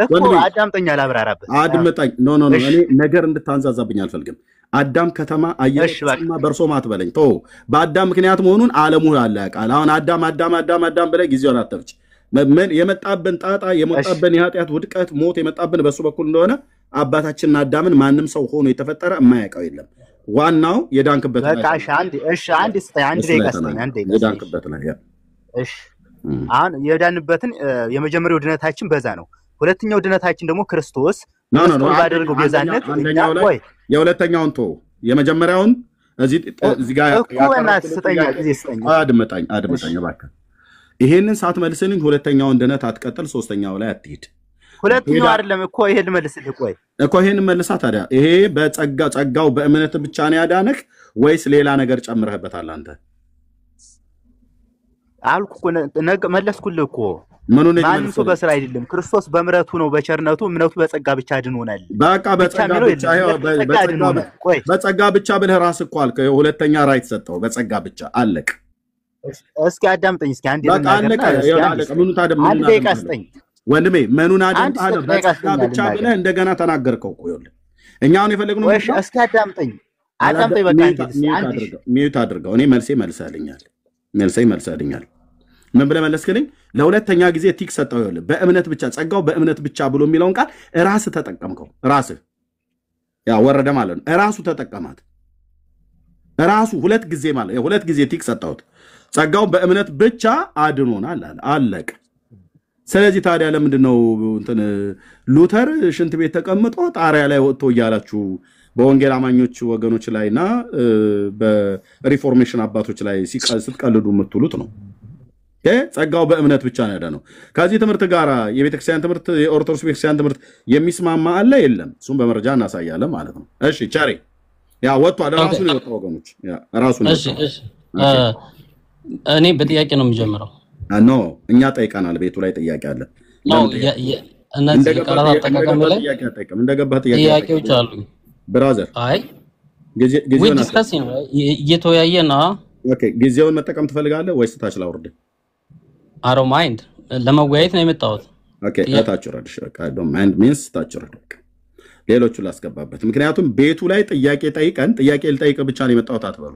S2: እኮ አዳምጠኛ ላብራራበት።
S1: አድምጠኝ። ኖ እኔ ነገር እንድታንዛዛብኝ አልፈልግም። አዳም ከተማ አየርማ በርሶ ማትበለኝ ቶ በአዳም ምክንያት መሆኑን ዓለሙ ያለ ያውቃል። አሁን አዳም ብለህ ጊዜውን አትፍጭ። የመጣብን ጣጣ የመጣብን የኃጢአት ውድቀት ሞት የመጣብን በሱ በኩል እንደሆነ አባታችንና አዳምን ማንም ሰው ሆኖ የተፈጠረ የማያውቀው የለም። ዋናው የዳንክበት
S2: በቃ አንድ ደቂቃ
S1: የዳንክበት ላይ
S2: እሺ አሁን የዳንበትን የመጀመሪያው ድነታችን በዛ ነው። ሁለተኛው ድነታችን ደግሞ ክርስቶስ ባደረገው ቤዛነት
S1: ወይ የሁለተኛውን ቶ የመጀመሪያውን እዚህ ጋር አድምጠኝ እባክህ። ይሄንን ሳትመልስልኝ ሁለተኛውን ድነት አትቀጥል፣ ሶስተኛው ላይ አትሄድ።
S2: ሁለተኛው አይደለም እኮ ይሄን መልስልህ። ቆይ
S1: እኮ ይሄን መልሳ ታዲያ ይሄ ጸጋው በእምነት ብቻ ነው ያዳነህ ወይስ ሌላ ነገር ጨምረህበታል አንተ?
S2: አልኩ እኮ መለስኩልህ እኮ።
S1: ማንም
S2: ሰው በስራ አይደለም፣ ክርስቶስ በምሕረቱ ነው በቸርነቱ እምነቱ በጸጋ ብቻ አድኖናል።
S1: በቃ በጸጋ ብቻ ብለህ ራስህ እኮ አልከው። ሁለተኛ ራይት ሰጠው። በጸጋ ብቻ አለቅ።
S2: እስኪ አዳምጠኝ። እስኪ አንድ
S1: ደቂቃ ስጠኝ ወንድሜ። ምኑን አዳምጣለህ? በጸጋ ብቻ ብለህ እንደገና ተናገርከው እኮ። ይኸውልህ እኛ አሁን የፈለግነው
S2: እስኪ አዳምጠኝ። በቃ
S1: ሚዩት አድርገው። እኔ መልሴ መልሰልኛል። ምን ብለህ መለስክልኝ? ለሁለተኛ ጊዜ ቲክ ሰጠው። ይኸውልህ በእምነት ብቻ ጸጋው በእምነት ብቻ ብሎ የሚለውን ቃል ራስህ ተጠቀምከው። ራስህ ያ ወረደ ማለት ነው። ራሱ ተጠቀማት። ራሱ ሁለት ጊዜ ቲክ ሰጠሁት። ጸጋው በእምነት ብቻ አድኖናል አለቅ። ስለዚህ ታዲያ ለምንድነው እንትን ሉተር ሽንት ቤት ተቀምጦ ጣሪያ ላይ ወጥቶ እያላችሁ በወንጌል አማኞች ወገኖች ላይና በሪፎርሜሽን አባቶች ላይ ስትቀልዱ የምትሉት ነው? ጸጋው በእምነት ብቻ ነው ያዳነው። ከዚህ ትምህርት ጋር የቤተክርስቲያን ትምህርት የኦርቶዶክስ ቤተክርስቲያን ትምህርት የሚስማማ አለ የለም? እሱም በመረጃ እናሳያለን ማለት ነው። እሺ ቸሬ ያ ወጥቷል። ራሱ ነው የወጣው ወገኖች፣ ያ ራሱ ነው።
S4: እሺ እኔ በጥያቄ ነው የምጀምረው።
S1: ኖ እኛ ጠይቀናል። ቤቱ ላይ ጥያቄ አለ።
S4: እነዚህ ቃላት አጠቃቀም ላይ
S1: እንደገባህ
S4: ጥያቄዎች አሉ
S1: ብራዘር።
S4: አይ ጊዜውን ዲስከሽን እየተወያየና
S1: ኦኬ ጊዜውን መጠቀም ትፈልጋለህ ወይስ ታች ላውርድ?
S4: አሮ ማይንድ ለመወያየት ነው የመጣሁት።
S1: ኦኬ ታች ወርድ። በቃ ዶንት ማይንድ ሚንስ ታች ወርድ። ሌሎቹ ላስገባበት። ምክንያቱም ቤቱ ላይ ጥያቄ ልጠይቅ ብቻ ነው የመጣሁት አትበሉ።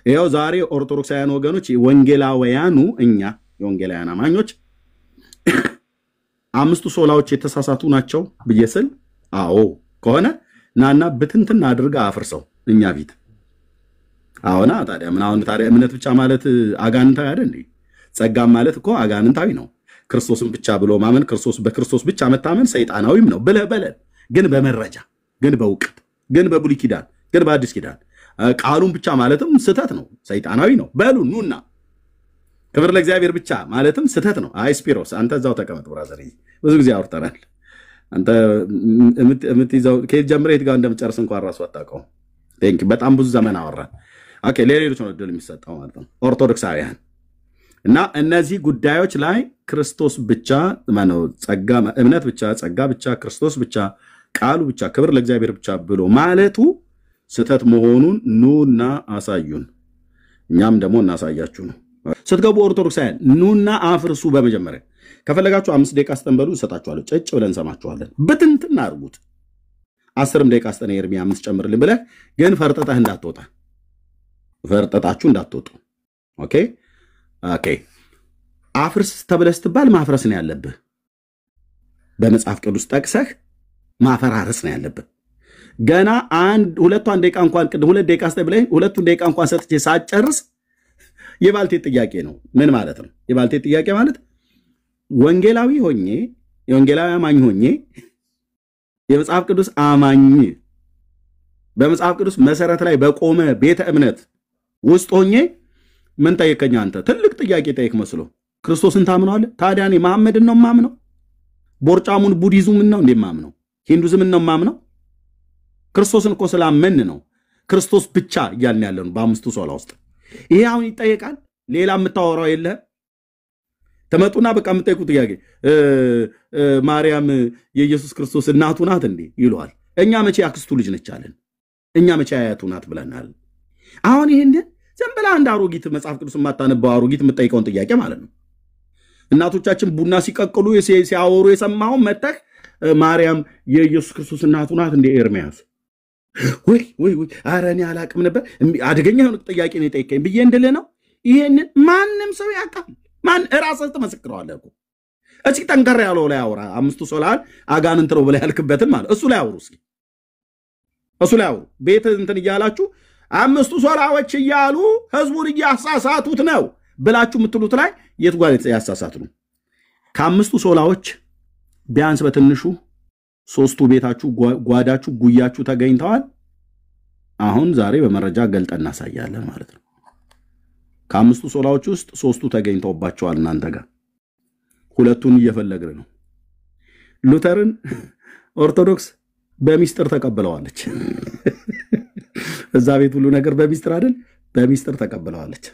S1: ይኸው ዛሬ ኦርቶዶክሳውያን ወገኖች ወንጌላውያኑ እኛ የወንጌላውያን አማኞች አምስቱ ሶላዎች የተሳሳቱ ናቸው ብዬ ስል አዎ ከሆነ ናና ብትንትን አድርጋ አፍርሰው እኛ ፊት አሁና ታዲያ ምን አሁን ታዲያ እምነት ብቻ ማለት አጋንንታዊ አይደል እንዴ? ጸጋም ማለት እኮ አጋንንታዊ ነው። ክርስቶስን ብቻ ብሎ ማመን በክርስቶስ ብቻ መታመን ሰይጣናዊም ነው ብለህ በለን። ግን በመረጃ ግን በእውቀት ግን በብሉይ ኪዳን ግን በአዲስ ኪዳን ቃሉን ብቻ ማለትም ስህተት ነው፣ ሰይጣናዊ ነው በሉ ኑና። ክብር ለእግዚአብሔር ብቻ ማለትም ስህተት ነው። አይ ስፒሮስ አንተ እዛው ተቀመጥ ብራዘር፣ ብዙ ጊዜ አውርተናል። አንተ የምትይዘው ከየት ጀምረህ የት ጋር እንደምጨርስ እንኳን ራሱ አታውቀውም። በጣም ብዙ ዘመን አወራን። ኦኬ ለሌሎች ነው እድል የሚሰጠው ማለት ነው ኦርቶዶክሳውያን። እና እነዚህ ጉዳዮች ላይ ክርስቶስ ብቻ ማነው ጸጋ እምነት ብቻ ጸጋ ብቻ ክርስቶስ ብቻ ቃሉ ብቻ ክብር ለእግዚአብሔር ብቻ ብሎ ማለቱ ስህተት መሆኑን ኑና አሳዩን፣ እኛም ደግሞ እናሳያችሁ ነው። ስትገቡ ኦርቶዶክሳውያን ኑና አፍርሱ። በመጀመሪያ ከፈለጋችሁ 5 ደቂቃ አስተንበሉ እንሰጣችኋለን። ጭጭ ብለን እንሰማችኋለን። ብትንትና አድርጉት። 10 ደቂቃ አስተነ ኤርሚያ 5 ጨምርልን ብለህ ግን ፈርጠጣህ እንዳትወጣ፣ ፈርጠጣችሁ እንዳትወጡ። ኦኬ ኦኬ። አፍርስ ተብለህ ስትባል ማፍረስ ነው ያለብህ። በመጽሐፍ ቅዱስ ጠቅሰህ ማፈራረስ ነው ያለብህ። ገና ሁለቷን ደቂቃ እንኳን ቅድም 2 ደቂቃ አስተህ ብለህ 2 ደቂቃ እንኳን ሰጥቼ ሳጨርስ የባልቴት ጥያቄ ነው። ምን ማለት ነው የባልቴት ጥያቄ ማለት? ወንጌላዊ ሆኜ የወንጌላዊ አማኝ ሆኜ የመጽሐፍ ቅዱስ አማኝ በመጽሐፍ ቅዱስ መሰረት ላይ በቆመ ቤተ እምነት ውስጥ ሆኜ ምን ጠይቀኛ? አንተ ትልቅ ጥያቄ ጠይቅ መስሎ ክርስቶስን ታምነዋለህ? ታዲያ እኔ መሐመድን ነው ማምነው? ቦርጫሙን ቡዲዝምን ነው እንደማምነው? ሂንዱዝምን ነው ማምነው? ክርስቶስን እኮ ስላመን ነው ክርስቶስ ብቻ እያልን ያለን በአምስቱ ሶላ ውስጥ። ይሄ አሁን ይጠየቃል። ሌላ የምታወራው የለህም። ተመጡና በቃ የምጠይቁ ጥያቄ ማርያም የኢየሱስ ክርስቶስ እናቱ ናት እንዴ ይሏል። እኛ መቼ አክስቱ ልጅ ነች አለን? እኛ መቼ አያቱ ናት ብለናል? አሁን ይሄን ዝም ብላ አንድ አሮጊት መጽሐፍ ቅዱስ የማታነባው አሮጊት የምጠይቀውን ጥያቄ ማለት ነው። እናቶቻችን ቡና ሲቀቅሉ ሲያወሩ የሰማው መተህ ማርያም የኢየሱስ ክርስቶስ እናቱ ናት እንዴ ኤርሚያስ? ወይ ኧረ እኔ አላቅም ነበር። አደገኛ የሆነ ጥያቄ ነው የጠየቀኝ ብዬ እንድልህ ነው። ይሄንን ማንም ሰው ያውቃል። ማን ራስህ ትመሰክረዋለህ እኮ። እዚህ ጠንከር ያለው ላይ አውራ። አምስቱ ሶላን አጋንንት ነው ብለህ ያልክበትን ማለት እሱ ላይ አውሩ። እስኪ እሱ ላይ አውሩ። ቤት እንትን እያላችሁ አምስቱ ሶላዎች እያሉ ህዝቡን እያሳሳቱት ነው ብላችሁ የምትሉት ላይ የት ጓል ያሳሳቱ ነው? ከአምስቱ ሶላዎች ቢያንስ በትንሹ 3ቱ ቤታችሁ ጓዳችሁ ጉያችሁ ተገኝተዋል። አሁን ዛሬ በመረጃ ገልጠን እናሳያለን ማለት ነው። ከአምስቱ ሶላዎች ውስጥ 3ቱ ተገኝተውባቸዋል እናንተ ጋር፣ 2ቱን እየፈለግን ነው። ሉተርን ኦርቶዶክስ በሚስጥር ተቀብለዋለች። እዛ ቤት ሁሉ ነገር በሚስጥር አይደል? በሚስጥር ተቀብለዋለች።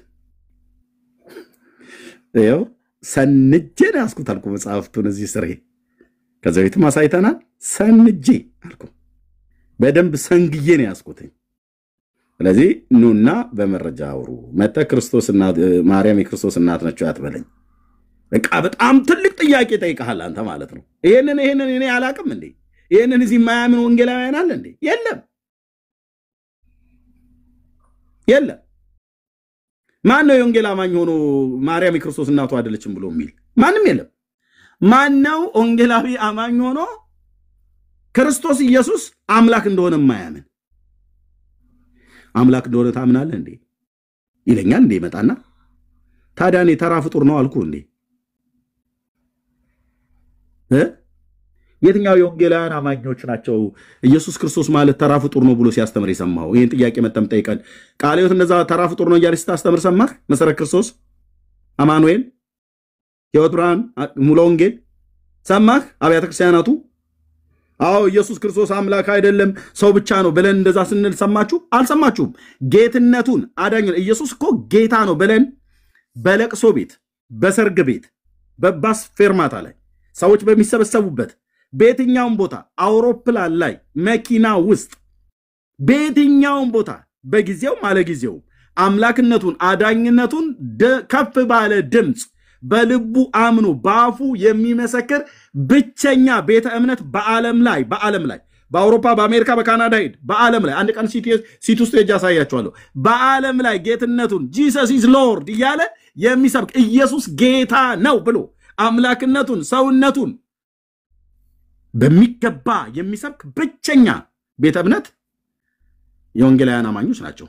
S1: ይኸው ሰንጄን ያስኩት አልኩ መጽሐፍቱን እዚህ ስሬ ከዛ ቤትም አሳይተናል። ሰንጄ አልኩ በደንብ ሰንግዬ ነው ያስኩት። ስለዚህ ኑና በመረጃ አውሩ። መተ ክርስቶስ እናት ማርያም የክርስቶስ እናት ነች አትበለኝ። በቃ በጣም ትልቅ ጥያቄ ጠይቀሃል አንተ ማለት ነው። ይሄንን እኔ አላቅም እንዴ? ይሄንን እዚህ ማያምን ወንጌላውያን አለ እንዴ? የለም። ማን ነው የወንጌል አማኝ ሆኖ ማርያም የክርስቶስ እናቱ አይደለችም ብሎ የሚል? ማንም የለም። ማን ነው ወንጌላዊ አማኝ ሆኖ ክርስቶስ ኢየሱስ አምላክ እንደሆነ የማያምን? አምላክ እንደሆነ ታምናለህ እንዴ ይለኛል እንዴ ይመጣና፣ ታዲያ እኔ ተራ ፍጡር ነው አልኩ እንዴ? የትኛው የወንጌላውያን አማኞች ናቸው ኢየሱስ ክርስቶስ ማለት ተራ ፍጡር ነው ብሎ ሲያስተምር የሰማው? ይሄን ጥያቄ መተም ጠይቀን ቃለ ሕይወት እንደዛ ተራ ፍጡር ነው እያለች ስታስተምር ሰማህ? መሰረት ክርስቶስ አማኑኤል ሕይወት ብርሃን ሙሉ ወንጌል ሰማህ? አብያተ ክርስቲያናቱ አዎ ኢየሱስ ክርስቶስ አምላክ አይደለም ሰው ብቻ ነው ብለን እንደዛ ስንል ሰማችሁ? አልሰማችሁም? ጌትነቱን አዳኝ ኢየሱስ እኮ ጌታ ነው ብለን በለቅሶ ቤት፣ በሰርግ ቤት፣ በባስ ፌርማታ ላይ ሰዎች በሚሰበሰቡበት በየትኛውም ቦታ አውሮፕላን ላይ መኪና ውስጥ በየትኛውም ቦታ በጊዜው ማለጊዜው አምላክነቱን አዳኝነቱን ከፍ ባለ ድምፅ በልቡ አምኖ በአፉ የሚመሰክር ብቸኛ ቤተ እምነት በዓለም ላይ በአውሮፓ በአሜሪካ በካናዳ ሄድ በዓለም ላይ አንድ ቀን ሲት ውስጥ ሄጄ አሳያችኋለሁ። በዓለም ላይ ጌትነቱን ጂሰስ ኢዝ ሎርድ እያለ የሚሰብክ ኢየሱስ ጌታ ነው ብሎ አምላክነቱን ሰውነቱን በሚገባ የሚሰብክ ብቸኛ ቤተ እምነት የወንጌላውያን አማኞች ናቸው።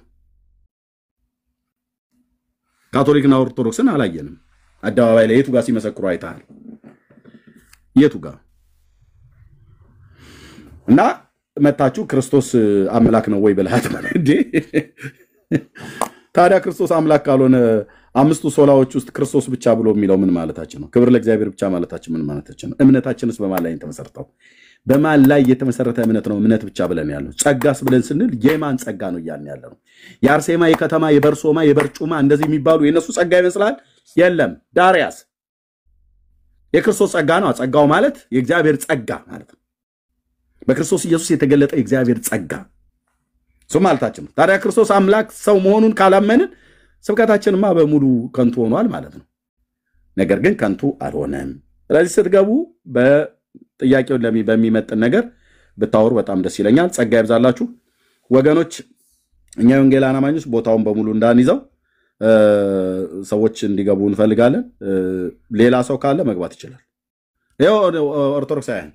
S1: ካቶሊክና ኦርቶዶክስን አላየንም። አደባባይ ላይ የቱ ጋር ሲመሰክሩ አይተሃል? የቱ ጋር? እና መታችሁ ክርስቶስ አምላክ ነው ወይ ብለሃት ማለት እንዴ? ታዲያ ክርስቶስ አምላክ ካልሆነ አምስቱ ሶላዎች ውስጥ ክርስቶስ ብቻ ብሎ የሚለው ምን ማለታችን ነው? ክብር ለእግዚአብሔር ብቻ ማለታችን ምን ማለታችን ነው? እምነታችንስ በማን ላይ የተመሰረተው? በማን ላይ የተመሰረተ እምነት ነው? እምነት ብቻ ብለን ያለው ጸጋስ ብለን ስንል የማን ጸጋ ነው እያልን ያለው? የአርሴማ የከተማ የበርሶማ የበርጩማ እንደዚህ የሚባሉ የነሱ ጸጋ ይመስላል? የለም። ዳሪያስ የክርስቶስ ጸጋ ነው። ጸጋው ማለት የእግዚአብሔር ጸጋ ማለት ነው። በክርስቶስ ኢየሱስ የተገለጠ የእግዚአብሔር ጸጋ እሱ ማለታችን ነው። ታዲያ ክርስቶስ አምላክ ሰው መሆኑን ካላመንን ስብከታችንማ በሙሉ ከንቱ ሆኗል ማለት ነው። ነገር ግን ከንቱ አልሆነም። ስለዚህ ስትገቡ በጥያቄውን በሚመጥን ነገር ብታወሩ በጣም ደስ ይለኛል። ጸጋ ይብዛላችሁ ወገኖች። እኛ የወንጌል አማኞች ቦታውን በሙሉ እንዳንይዘው ሰዎች እንዲገቡ እንፈልጋለን። ሌላ ሰው ካለ መግባት ይችላል። ይኸው ኦርቶዶክሳውያን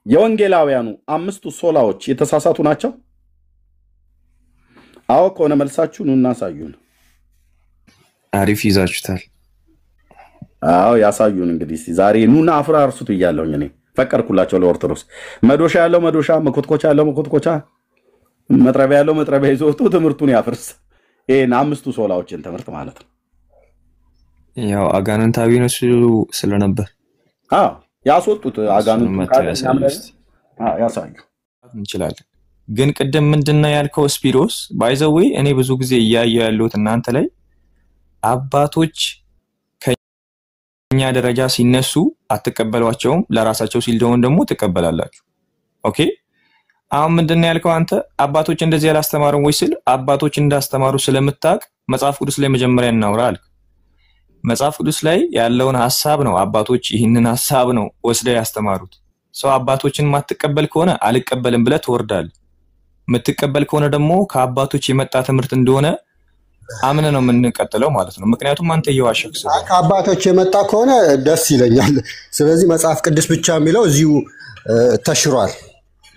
S1: የወንጌላውያኑ አምስቱ ሶላዎች የተሳሳቱ ናቸው? አዎ ከሆነ መልሳችሁ ኑና አሳዩን።
S5: አሪፍ ይዛችሁታል።
S1: አዎ ያሳዩን። እንግዲህ ዛሬ ኑና አፍራርሱት እያለሁኝ እኔ ፈቀድኩላቸው ለኦርቶዶክስ። መዶሻ ያለው መዶሻ፣ መኮትኮቻ ያለው መኮትኮቻ፣ መጥረቢያ ያለው መጥረቢያ ይዞ ወጥቶ ትምህርቱን ያፍርስ። ይሄን አምስቱ ሶላዎችን ትምህርት ማለት ነው።
S5: ያው አጋንንታዊ ነው ስለነበር
S1: ያስወጡት አጋንንቱ ያሳዩ
S5: እንችላለን። ግን ቅድም ምንድነው ያልከው ስፒሮስ? ባይዘዌ እኔ ብዙ ጊዜ እያየሁ ያለሁት እናንተ ላይ አባቶች ከኛ ደረጃ ሲነሱ አትቀበሏቸውም፣ ለራሳቸው ሲል ደግሞ ትቀበላላችሁ። ኦኬ አሁን ምንድነው ያልከው አንተ? አባቶች እንደዚህ ያላስተማሩን ወይ ስል አባቶች እንዳስተማሩ ስለምታውቅ መጽሐፍ ቅዱስ ላይ መጀመሪያ እናውራ አልክ። መጽሐፍ ቅዱስ ላይ ያለውን ሐሳብ ነው አባቶች ይህንን ሐሳብ ነው ወስደው ያስተማሩት። ሰው አባቶችን ማትቀበል ከሆነ አልቀበልም ብለህ ትወርዳለህ። የምትቀበል ከሆነ ደግሞ ከአባቶች የመጣ ትምህርት እንደሆነ አምነ ነው የምንቀጥለው ማለት ነው። ምክንያቱም አንተ እየዋሸክ ስለሆነ
S6: ከአባቶች የመጣ ከሆነ ደስ ይለኛል። ስለዚህ መጽሐፍ ቅዱስ ብቻ የሚለው እዚሁ ተሽሯል።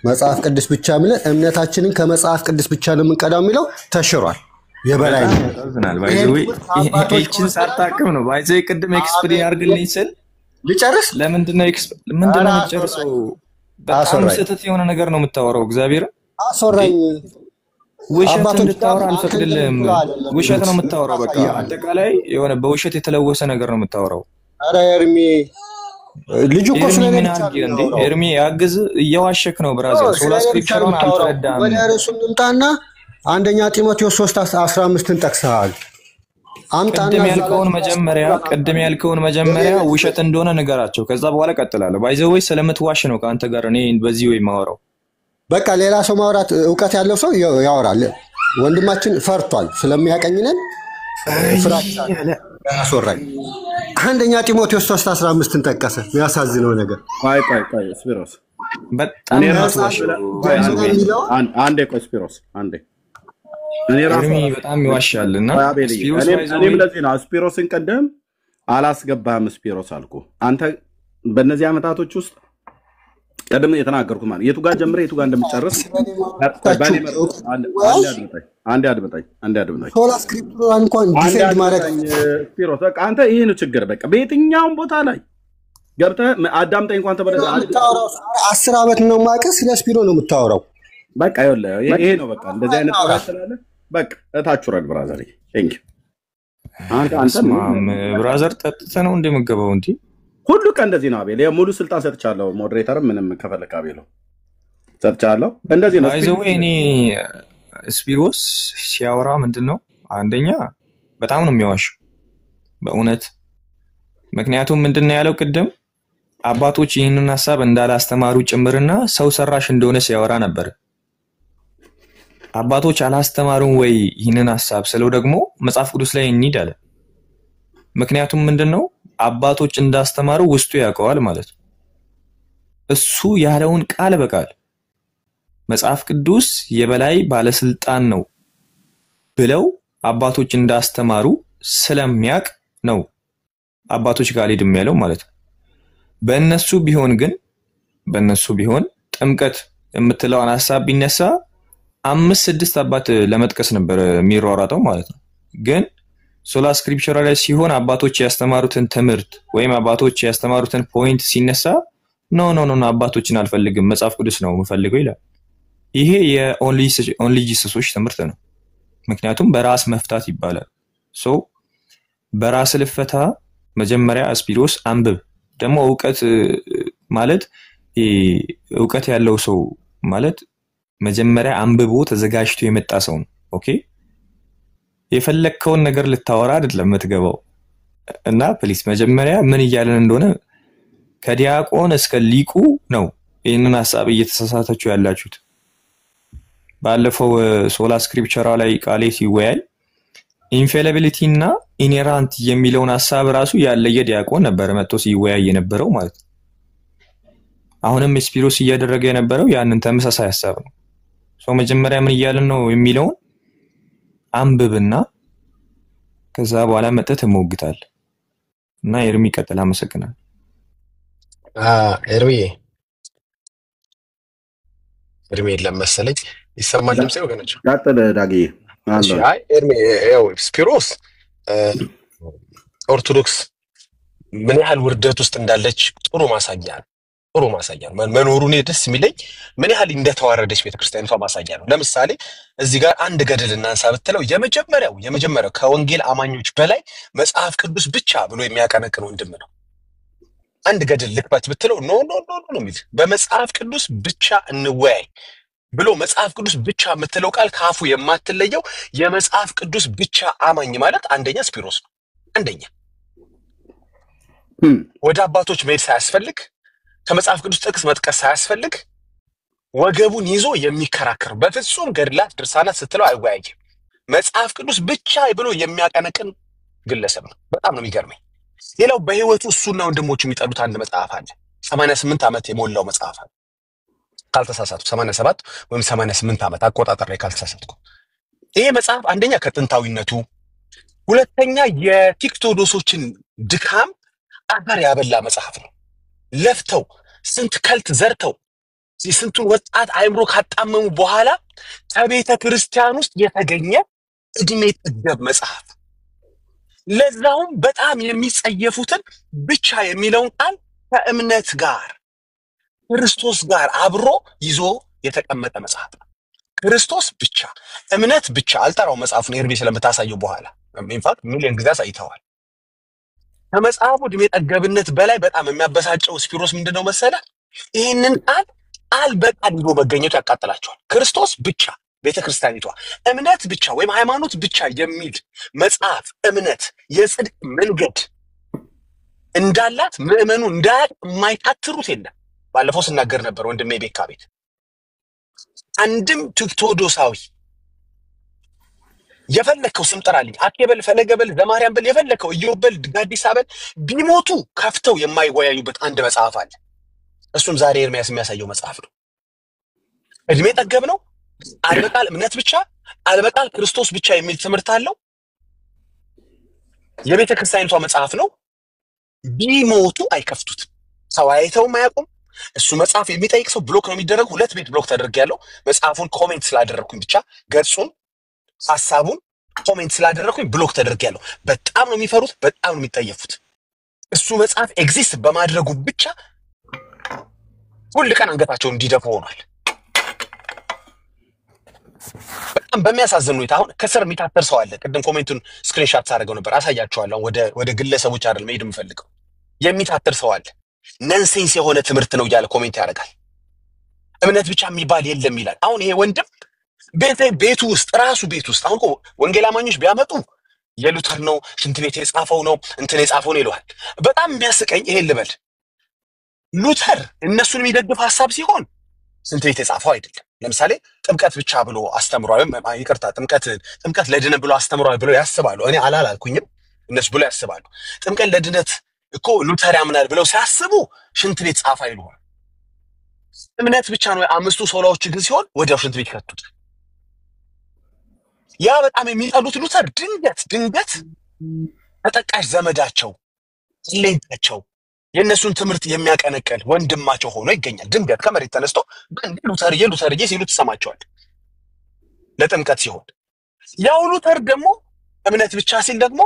S6: መጽሐፍ ቅዱስ ብቻ የሚለው እምነታችንን ከመጽሐፍ ቅዱስ ብቻ ነው የምንቀዳው የሚለው ተሽሯል። የበላይ
S5: ነው ባይዘው ይህችን ሳታውቅም ነው ባይዘው ቅድም ኤክስፕሌን አድርግልኝ ስል
S6: ልጨርስ።
S5: ለምንድነው የምትጨርሰው? በጣም ስህተት የሆነ ነገር ነው የምታወራው። እግዚአብሔር
S6: አሶራኝ
S5: ውሸት እንድታወራ አልፈቅድልህም። ውሸት ነው የምታወራው። በቃ አጠቃላይ የሆነ በውሸት የተለወሰ ነገር ነው የምታወራው።
S6: ኧረ ኤርሚ ልጅ እኮ ስለኔ
S5: ኤርሚ ያግዝ እየዋሸክ ነው ብራዘር። ሶላ ስክሪፕቸሩን አልተረዳም።
S6: ወደ ርዕሱ እንምጣና አንደኛ ጢሞቴዎስ 3:15ን ጠቅሰሃል። አምጣና
S5: ቅድም ያልከውን መጀመሪያ ውሸት እንደሆነ ንገራቸው። ከዛ በኋላ ቀጥላለሁ። ባይዘው ወይ ስለምትዋሽ ነው ካንተ ጋር እኔ በዚህ ወይ ማወራው።
S6: በቃ ሌላ ሰው ማውራት እውቀት ያለው ሰው ያወራል። ወንድማችን ፈርቷል ስለሚያቀኝነን ፍራቻ ያስወራኝ። አንደኛ ጢሞቴዎስ 3:15ን ጠቀሰ። ያሳዝነው ነገር
S1: ቆይ ስፒሮስ
S5: በጣም
S1: አንዴ ቆይ ስፒሮስ አንዴ
S5: እኔ ራሱ በጣም ይዋሻልና
S1: እኔም ለዚህ ነው ስፒሮስን ቀደም አላስገባህም። ስፒሮስ አልኩ አንተ በእነዚህ ዓመታቶች ውስጥ ቀደም የተናገርኩት ማለት የቱ ጋር ጀምሬ የቱ ጋር እንደምጨርስ አንዴ አድምጠኝ።
S6: ሶላ ስክሪፕቱን እንኳን ዲፌንድ ማድረግ
S1: ስፒሮስ በቃ አንተ ይሄ ነው ችግር። በቃ በየትኛውም ቦታ ላይ ገብተህ አዳምጠኝ። እንኳን ተበረደ
S6: 10 ዓመት ነው ማቀስ ስለ ስፒሮ ነው የምታወራው።
S1: በቃ ይሄ ነው በቃ እንደዚህ አይነት ነገር ስላለ በቃ እታችሁ ረግ ብራዘር ቴንክ አንተ
S5: ብራዘር ጠጥተህ ነው እንደምገባው እንዴ?
S1: ሁሉ ቀን እንደዚህ ነው አቤል። ሙሉ ስልጣን ሰጥቻለሁ። ሞዴሬተር ምንም ከፈለክ አቤል ሰጥቻለሁ። እንደዚህ ነው
S5: ባይዘው እኔ ስፒሮስ ሲያወራ ምንድነው አንደኛ በጣም ነው የሚዋሽው በእውነት። ምክንያቱም ምንድነው ያለው ቅድም አባቶች ይህንን ሐሳብ እንዳላስተማሩ ጭምርና ሰው ሰራሽ እንደሆነ ሲያወራ ነበር። አባቶች አላስተማሩን ወይ ይህንን ሐሳብ ስለው ደግሞ መጽሐፍ ቅዱስ ላይ እንሂድ አለ። ምክንያቱም ምንድነው አባቶች እንዳስተማሩ ውስጡ ያውቀዋል ማለት ነው። እሱ ያለውን ቃል በቃል መጽሐፍ ቅዱስ የበላይ ባለስልጣን ነው ብለው አባቶች እንዳስተማሩ ስለሚያውቅ ነው አባቶች ጋር ሄድም ያለው ማለት ነው። በእነሱ ቢሆን ጥምቀት የምትለውን ሐሳብ ቢነሳ 5-6 አባት ለመጥቀስ ነበር የሚሯሯጠው ማለት ነው። ግን ሶላ ስክሪፕቸር ላይ ሲሆን አባቶች ያስተማሩትን ትምህርት ወይም አባቶች ያስተማሩትን ፖይንት ሲነሳ ኖ አባቶችን አልፈልግም መጽሐፍ ቅዱስ ነው የምፈልገው ይላል። ይሄ የኦንሊ ጂሰሶች ትምህርት ነው። ምክንያቱም በራስ መፍታት ይባላል። ሶ በራስ ልፈታ መጀመሪያ አስፒሮስ አንብብ። ደግሞ እውቀት ማለት እውቀት ያለው ሰው ማለት መጀመሪያ አንብቦ ተዘጋጅቶ የመጣ ሰው ነው። ኦኬ የፈለከውን ነገር ልታወራ አይደለም የምትገባው። እና ፕሊስ መጀመሪያ ምን እያለን እንደሆነ ከዲያቆን እስከ ሊቁ ነው ይህንን ሐሳብ እየተሳሳታችሁ ያላችሁት። ባለፈው ሶላ ስክሪፕቸራ ላይ ቃሌ ሲወያይ ኢንፌሊቢሊቲ እና ኢኔራንት የሚለውን ሐሳብ ራሱ ያለየ ዲያቆን ነበር መጥቶ ሲወያይ የነበረው ማለት ነው። አሁንም ስፒሮስ እያደረገ የነበረው ያንን ተመሳሳይ ሐሳብ ነው። ሶ መጀመሪያ ምን እያለን ነው የሚለውን አንብብና ከዛ በኋላ መጥተህ ትሞግታለህ። እና ኤርሚ ቀጥል። አመሰግናለሁ።
S3: ኤርሚ የለም መሰለኝ። ይሰማል ድምጼ ወገኖች?
S1: ቀጥል ዳጊ።
S3: እሺ አይ ኤርሚ ያው ስፒሮስ ኦርቶዶክስ ምን ያህል ውርደት ውስጥ እንዳለች ጥሩ ማሳያ ነው። መኖሩ ነው ደስ የሚለኝ። ምን ያህል እንደተዋረደች ቤተክርስቲያኒቷ ማሳያ ነው። ለምሳሌ እዚህ ጋር አንድ ገድል እናንሳ ብትለው የመጀመሪያው ከወንጌል አማኞች በላይ መጽሐፍ ቅዱስ ብቻ ብሎ የሚያቀነቅን ወንድም ነው። አንድ ገድል ልክፈት ብትለው ኖ የሚል በመጽሐፍ ቅዱስ ብቻ እንወያይ ብሎ መጽሐፍ ቅዱስ ብቻ የምትለው ቃል ካፉ የማትለየው የመጽሐፍ ቅዱስ ብቻ አማኝ ማለት አንደኛ ስፒሮስ ነው። አንደኛ ወደ አባቶች መሄድ ሳያስፈልግ ከመጽሐፍ ቅዱስ ጥቅስ መጥቀስ ሳያስፈልግ ወገቡን ይዞ የሚከራከር በፍጹም ገድላት ድርሳናት ስትለው አይወያይም። መጽሐፍ ቅዱስ ብቻ ብሎ የሚያቀነቅን ግለሰብ ነው። በጣም ነው የሚገርመኝ። ሌላው በህይወቱ እሱና ወንድሞቹ የሚጠሉት አንድ መጽሐፍ አለ። 88 ዓመት የሞላው መጽሐፍ አለ ካልተሳሳትኩ 87 ወይም 88 ዓመት አቆጣጠር ላይ ካልተሳሳትኩ። ይሄ መጽሐፍ አንደኛ ከጥንታዊነቱ፣ ሁለተኛ የቲክቶዶሶችን ድካም አገር ያበላ መጽሐፍ ነው። ለፍተው ስንት ከልት ዘርተው ስንቱን ወጣት አይምሮ ካጣመሙ በኋላ ከቤተ ክርስቲያን ውስጥ የተገኘ እድሜ ጠገብ መጽሐፍ፣ ለዛውም በጣም የሚጸየፉትን ብቻ የሚለውን ቃል ከእምነት ጋር ክርስቶስ ጋር አብሮ ይዞ የተቀመጠ መጽሐፍ ነው። ክርስቶስ ብቻ እምነት ብቻ አልጠራው መጽሐፉን ኤርሚ ስለምታሳየው በኋላ ኢንፋክት ሚሊዮን ጊዜ አሳይተዋል። ከመጽሐፉ እድሜ ጠገብነት በላይ በጣም የሚያበሳጨው ስፒሮስ ምንድነው መሰለ? ይህንን ቃል በቃል ይዞ መገኘቱ ያቃጥላቸዋል። ክርስቶስ ብቻ ቤተክርስቲያኒቷ እምነት ብቻ ወይም ሃይማኖት ብቻ የሚል መጽሐፍ እምነት የጽድቅ መንገድ እንዳላት ምዕመኑ እንዳያቅ የማይታትሩት የለም። ባለፈው ስናገር ነበር ወንድሜ ቤካ ቤት አንድም ቲክቶዶሳዊ የፈለከው ስም ጥራልኝ አኬበል ፈለገበል ዘማርያም በል የፈለከው ኢዮበል ጋዲሳ በል ቢሞቱ ከፍተው የማይወያዩበት አንድ መጽሐፍ አለ። እሱም ዛሬ ኤርሚያስ የሚያሳየው መጽሐፍ ነው። እድሜ ጠገብ ነው። አልበቃል እምነት ብቻ አልበቃል ክርስቶስ ብቻ የሚል ትምህርት አለው። የቤተ ክርስቲያኒቷ መጽሐፍ ነው። ቢሞቱ አይከፍቱት። ተወያይተው ማያቆም እሱ መጽሐፍ የሚጠይቅ ሰው ብሎክ ነው የሚደረግ። 2 ቤት ብሎክ ተደርጌያለሁ። መጽሐፉን ኮሜንት ስላደረኩኝ ብቻ ገጹን ሐሳቡን ኮሜንት ስላደረኩኝ ብሎክ ተደርጌያለሁ። በጣም ነው የሚፈሩት፣ በጣም ነው የሚጠየፉት። እሱ መጽሐፍ ኤግዚስት በማድረጉ ብቻ ሁሉ ቀን አንገታቸው እንዲደፉ ሆኗል። በጣም በሚያሳዝን ሁኔታ አሁን ከስር የሚታተር ሰው አለ። ቅድም ኮሜንቱን ስክሪንሻት ሳደርገው ነበር፣ አሳያችኋለሁ። ወደ ግለሰቦች አይደል መሄድ የምፈልገው። የሚታተር ሰው አለ። ነንሴንስ የሆነ ትምህርት ነው እያለ ኮሜንት ያደርጋል። እምነት ብቻ የሚባል የለም ይላል። አሁን ይሄ ወንድም ቤቱ ውስጥ ራሱ ቤት ውስጥ አሁን ወንጌል አማኞች ቢያመጡ የሉተር ነው ሽንት ቤት የጻፈው ነው እንትን የጻፈው ነው ይለዋል። በጣም የሚያስቀኝ ይሄን ልበል፣ ሉተር እነሱን የሚደግፍ ሐሳብ ሲሆን ሽንት ቤት የጻፈው አይደለም። ለምሳሌ ጥምቀት ብቻ ብሎ አስተምሯል፣ ይቅርታ ጥምቀት ለድነት ብሎ አስተምሯል ብሎ ያስባሉ። እኔ አላልኩኝም፣ እነሱ ብሎ ያስባሉ። ጥምቀት ለድነት እኮ ሉተር ያምናል ብለው ሲያስቡ ሽንት ቤት ጻፈ ይሉዋል። እምነት ብቻ ነው 5 ሶላዎች ግን ሲሆን ወዲያው ሽንት ቤት ይከቱት። ያ በጣም የሚጠሉት ሉተር ድንገት ተጠቃሽ ዘመዳቸው ሌንታቸው የእነሱን ትምህርት የሚያቀነቅል ወንድማቸው ሆኖ ይገኛል። ድንገት ከመሬት ተነስቶ በእንዲ ሉተርዬ ሲሉ ትሰማቸዋል ለጥምቀት ሲሆን። ያው ሉተር ደግሞ እምነት ብቻ ሲል ደግሞ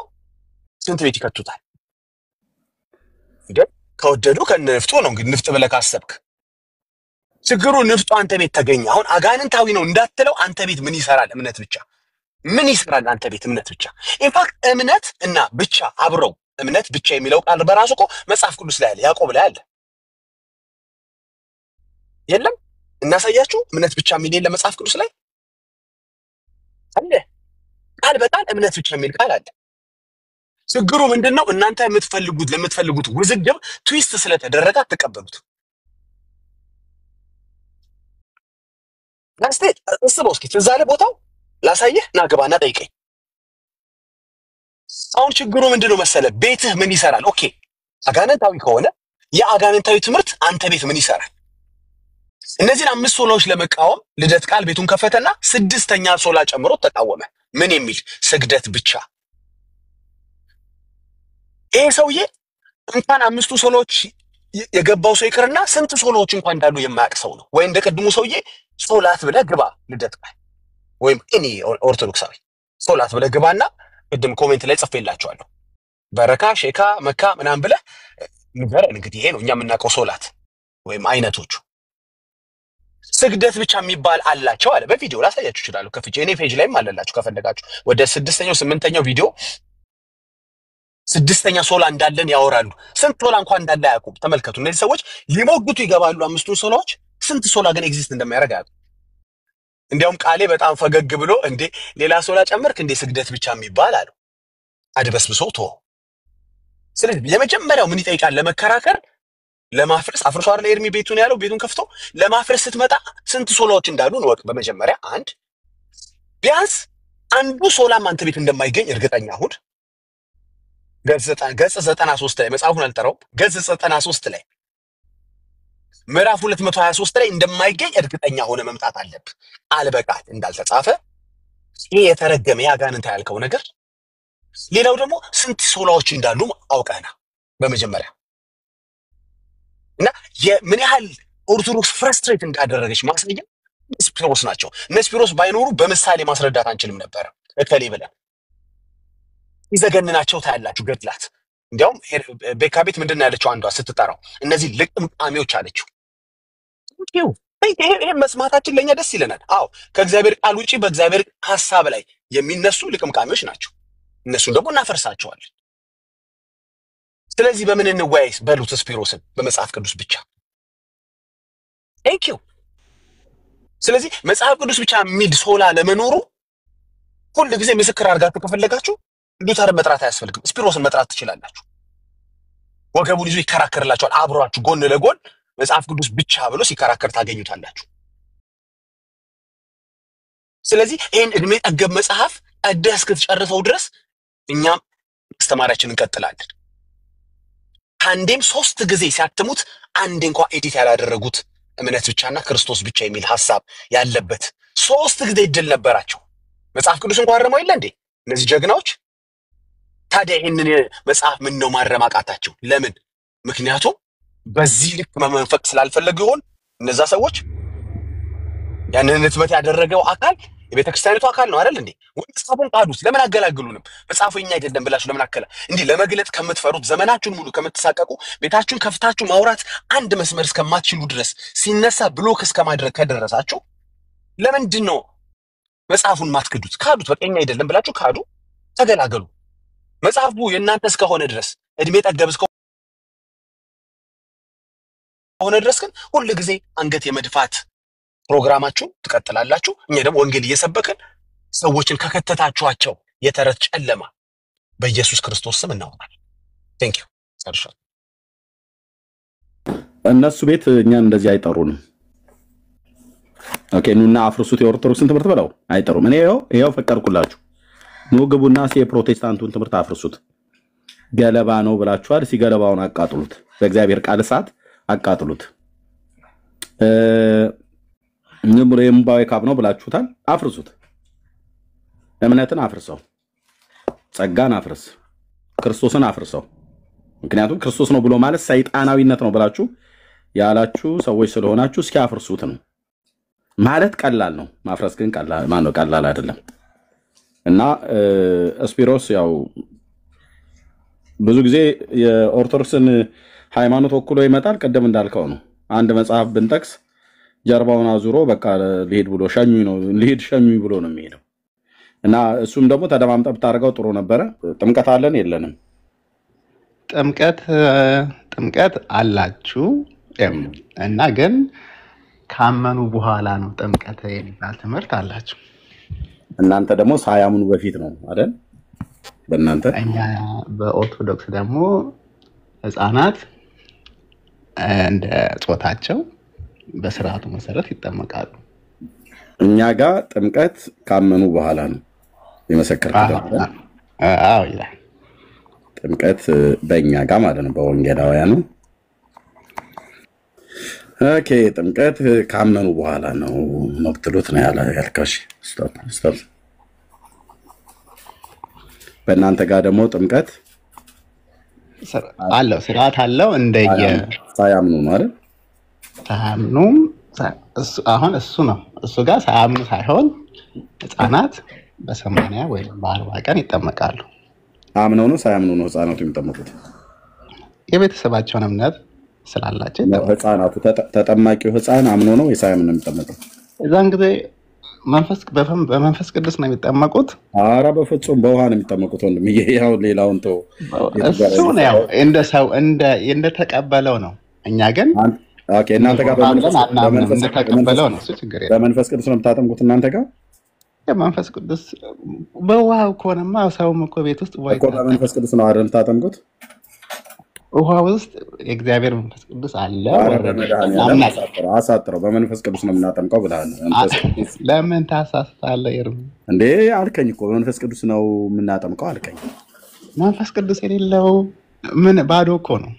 S3: ስንት ቤት ይከቱታል? እንዴ ከወደዱ ከነፍጡ ነው እንግዲህ ንፍጥ ብለህ ካሰብክ ችግሩ ንፍጡ አንተ ቤት ተገኘ። አሁን አጋንንታዊ ነው እንዳትለው አንተ ቤት ምን ይሰራል? እምነት ብቻ ምን ይሰራል? አንተ ቤት እምነት ብቻ። ኢንፋክት እምነት እና ብቻ አብረው እምነት ብቻ የሚለው ቃል በራሱ እኮ መጽሐፍ ቅዱስ ላይ አለ፣ ያዕቆብ ላይ አለ። የለም እናሳያችሁ። እምነት ብቻ የሚል የለ መጽሐፍ ቅዱስ ላይ አለ። ቃል በቃል እምነት ብቻ የሚል ቃል አለ። ችግሩ ምንድነው? እናንተ ለምትፈልጉት ውዝግብ ትዊስት ስለተደረገ አትቀበሉት። ናስቴ እስበው እስኪ ትዝ አለ ቦታው ላሳየህ፣ ና ግባና ጠይቀኝ። አሁን ችግሩ ምንድነው መሰለ? ቤትህ ምን ይሰራል? ኦኬ አጋንንታዊ ከሆነ የአጋንንታዊ ትምህርት አንተ ቤት ምን ይሰራል? እነዚህን 5 ሶላዎች ለመቃወም ልደት ቃል ቤቱን ከፈተና 6ኛ ሶላ ጨምሮ ተቃወመ። ምን የሚል? ስግደት ብቻ። ይሄ ሰውዬ እንኳን 5 ሶላዎች የገባው ሰው ይቅርና ስንት ሶላዎች እንኳን እንዳሉ የማያውቅ ሰው ነው። ወይ እንደ ቅድሙ ሰውዬ ሶላት ብለህ ግባ ልደት ቃል ወይም እኔ ኦርቶዶክሳዊ ሶላት ብለህ ግባና ቅድም ኮሜንት ላይ ጽፌላችኋለሁ። በረካ ሼካ መካ ምናምን ብለህ ንገረን። እንግዲህ ይሄ ነው እኛ የምናውቀው ሶላት ወይም አይነቶቹ። ስግደት ብቻ የሚባል አላቸው አለ። በቪዲዮ ላሳያችሁ እችላለሁ ከፍቼ፣ እኔ ፔጅ ላይም አለላችሁ ከፈለጋችሁ። ወደ 6ኛው 8ኛው ቪዲዮ 6ኛ ሶላ እንዳለን ያወራሉ። ስንት ሶላ እንኳን እንዳለ አያውቁም። ተመልከቱ። እነዚህ ሰዎች ሊሞግቱ ይገባሉ 5ቱን ሶላዎች፣ ስንት ሶላ ግን ኤግዚስት እንደማያደርግ አያውቁም። እንዲያውም ቃሌ በጣም ፈገግ ብሎ እንዴ ሌላ ሶላ ጨመርክ እንዴ ስግደት ብቻ የሚባል አለው። አድበስብሶ ተወው። ስለዚህ የመጀመሪያው ምን ይጠይቃል? ለመከራከር ለማፍረስ አፍርሶ አይደል ኤርሚ ቤቱን ያለው። ቤቱን ከፍቶ ለማፍረስ ስትመጣ ስንት ሶላዎች እንዳሉ ነው። በመጀመሪያ አንድ ቢያንስ አንዱ ሶላም አንተ ቤት እንደማይገኝ እርግጠኛ ሁን። ገጽ 93 ላይ መጽሐፉን አልጠራውም። ገጽ 93 ላይ ምዕራፍ 223 ላይ እንደማይገኝ እርግጠኛ ሆነ መምጣት አለብህ። ቃል በቃል እንዳልተጻፈ ይሄ የተረገመ ያጋንንታ ያልከው ነገር። ሌላው ደግሞ ስንት ሶላዎች እንዳሉ አውቀህና በመጀመሪያ እና የምን ያህል ኦርቶዶክስ ፍረስትሬት እንዳደረገች ማስረጃ ስፒሮስ ናቸው። ስፒሮስ ባይኖሩ በምሳሌ ማስረዳት አንችልም ነበር። እከሌ ብለን ይዘገንናቸው ታያላችሁ ገድላት። እንዲያውም ቤካ ቤት ምንድን ያለችው አንዷ ስትጠራው እነዚህ ልቅምቃሚዎች አለችው። ይሄ መስማታችን ለኛ ደስ ይለናል። አዎ ከእግዚአብሔር ቃል ውጪ በእግዚአብሔር ሐሳብ ላይ የሚነሱ ልቅምቃሚዎች ናቸው። እነሱን ደግሞ እናፈርሳቸዋለን። ስለዚህ በምን እንወያይስ በሉት ስፒሮስን በመጽሐፍ ቅዱስ ብቻ። ቴንክ ዩ። ስለዚህ መጽሐፍ ቅዱስ ብቻ የሚል ሶላ ለመኖሩ ሁሉ ጊዜ ምስክር አድርጋችሁ ከፈለጋችሁ ሉተርን መጥራት አያስፈልግም። ስፒሮስን መጥራት ትችላላችሁ። ወገቡን ይዞ ይከራከርላችኋል። አብሯችሁ ጎን ለጎን መጽሐፍ ቅዱስ ብቻ ብሎ ሲከራከር ታገኙታላችሁ። ስለዚህ ይህን እድሜ ጠገብ መጽሐፍ ቀደህ እስክትጨርሰው ድረስ እኛም ማስተማራችንን እንቀጥላለን። አንዴም 3 ጊዜ ሲያትሙት አንዴ እንኳን ኤዲት ያላደረጉት እምነት ብቻና ክርስቶስ ብቻ የሚል ሐሳብ ያለበት 3 ጊዜ እድል ነበራቸው። መጽሐፍ ቅዱስ እንኳን አረመው የለ እንዴ እነዚህ ጀግናዎች። ታዲያ ይህንን መጽሐፍ ምን ነው ማረማቃታቸው? ለምን? ምክንያቱም በዚህ ልክ መመንፈቅ ስላልፈለጉ ይሆን እነዛ ሰዎች። ያንን ህትመት ያደረገው አካል የቤተክርስቲያኒቱ አካል ነው አይደል እንዴ? መጽሐፉን ቃዱስ ለምን አገላግሉንም? መጽሐፉ የኛ አይደለም ብላችሁ ለምን አከላ? እንዲህ ለመግለጥ ከምትፈሩት ዘመናችሁን ሙሉ ከምትሳቀቁ ቤታችሁን ከፍታችሁ ማውራት አንድ መስመር እስከማትችሉ ድረስ ሲነሳ ብሎክ እስከማድረግ ከደረሳችሁ ለምንድን ነው መጽሐፉን ማትክዱት? ካዱት። በቃ የኛ አይደለም ብላችሁ ካዱ፣ ተገላገሉ። መጽሐፉ የእናንተ እስከሆነ ድረስ እድሜ ጠገብ እስከሆነ ድረስ ግን ሁሉ ጊዜ አንገት የመድፋት ፕሮግራማችሁን ትቀጥላላችሁ። እኛ ደግሞ ወንጌል እየሰበክን ሰዎችን ከከተታችኋቸው የተረት ጨለማ በኢየሱስ ክርስቶስ ስም እናወጣለን። ቴንክ ዩ። ሰርሻል
S1: እነሱ ቤት እኛን እንደዚህ አይጠሩንም። ኦኬ ኑና አፍርሱት የኦርቶዶክስን ትምህርት ብለው አይጠሩም። እኔ ይኸው ፈቀድኩላችሁ። ኑ ግቡና የፕሮቴስታንቱን ትምህርት አፍርሱት። ገለባ ነው ብላችኋል። ሲገለባውን አቃጥሉት። በእግዚአብሔር ቃል እሳት አቃጥሉት። ንብረ የምባው ካብ ነው ብላችሁታል። አፍርሱት። እምነትን አፍርሰው፣ ጸጋን አፍርስ፣ ክርስቶስን አፍርሰው። ምክንያቱም ክርስቶስ ነው ብሎ ማለት ሰይጣናዊነት ነው ብላችሁ ያላችሁ ሰዎች ስለሆናችሁ እስኪ አፍርሱት ነው ማለት። ቀላል ነው ማፍረስ፣ ግን ቀላል አይደለም። እና ስፒሮስ ያው ብዙ ጊዜ የኦርቶዶክስን ሃይማኖት ወክሎ ይመጣል። ቅድም እንዳልከው ነው። አንድ መጽሐፍ ብንጠቅስ ጀርባውን አዙሮ በቃ ልሄድ ብሎ ሸኙኝ ብሎ ነው የሚሄደው። እና እሱም ደግሞ ተደማምጠህ ብታደርገው ጥሩ ነበረ። ጥምቀት አለን የለንም?
S7: ጥምቀት አላችሁ እና ግን ካመኑ በኋላ ነው ጥምቀት የሚባል ትምህርት አላችሁ።
S1: እናንተ ደግሞ ሳያምኑ በፊት ነው አይደል? በእናንተ
S7: እኛ በኦርቶዶክስ ደግሞ ህፃናት እንደ ጾታቸው በስርዓቱ መሰረት ይጠመቃሉ።
S1: እኛ ጋር ጥምቀት ካመኑ በኋላ ነው የመሰከርኩት።
S7: አዎ ይላል።
S1: ጥምቀት በእኛ ጋር ማለት ነው በወንጌላውያኑ። ኦኬ ጥምቀት ካመኑ በኋላ ነው መብትሉት ነው ያልከው። ስቶፕ። በእናንተ ጋር ደግሞ ጥምቀት
S7: አለው ስርዓት አለው እንደየ
S1: ሳያምኑ ነው አይደል?
S7: ሳያምኑ አሁን እሱ ነው እሱ ጋር ሳያምኑ ሳይሆን ህፃናት በ80 ወይም በ40 ቀን ይጠመቃሉ።
S1: አምነው ነው ሳያምኑ ነው ህፃናቱ የሚጠመቁት?
S7: የቤተሰባቸውን እምነት ስላላቸው
S1: ህፃናቱ ተጠማቂው ህፃን አምኖ ነው ሳያምኑ ነው የሚጠመቁት?
S7: እዛን ጊዜ በመንፈስ ቅዱስ ነው የሚጠመቁት።
S1: ኧረ በፍጹም በውሃ ነው የሚጠመቁት ወንድም። ያው ሌላውን ተው።
S7: እሱ ነው ያው እንደ ሰው እንደተቀበለው ነው። እኛ ግን
S1: ኦኬ እናንተ ጋር
S7: እንደተቀበለው ነው። እሱ ችግር የለም።
S1: በመንፈስ ቅዱስ ነው የምታጠምቁት እናንተ ጋር?
S7: በመንፈስ ቅዱስ በውሃ እኮ ነው። ሰውም እኮ ቤት ውስጥ
S1: እኮ በመንፈስ ቅዱስ ነው አይደል የምታጠምቁት?
S7: ውሃ ውስጥ የእግዚአብሔር መንፈስ ቅዱስ አለ።
S1: አሳጥረው በመንፈስ ቅዱስ ነው የምናጠምቀው ብለሃል።
S7: ለምን ታሳስታለህ?
S1: እንዴ አልከኝ እኮ በመንፈስ ቅዱስ ነው የምናጠምቀው አልከኝ።
S7: መንፈስ ቅዱስ የሌለው ምን ባዶ እኮ ነው።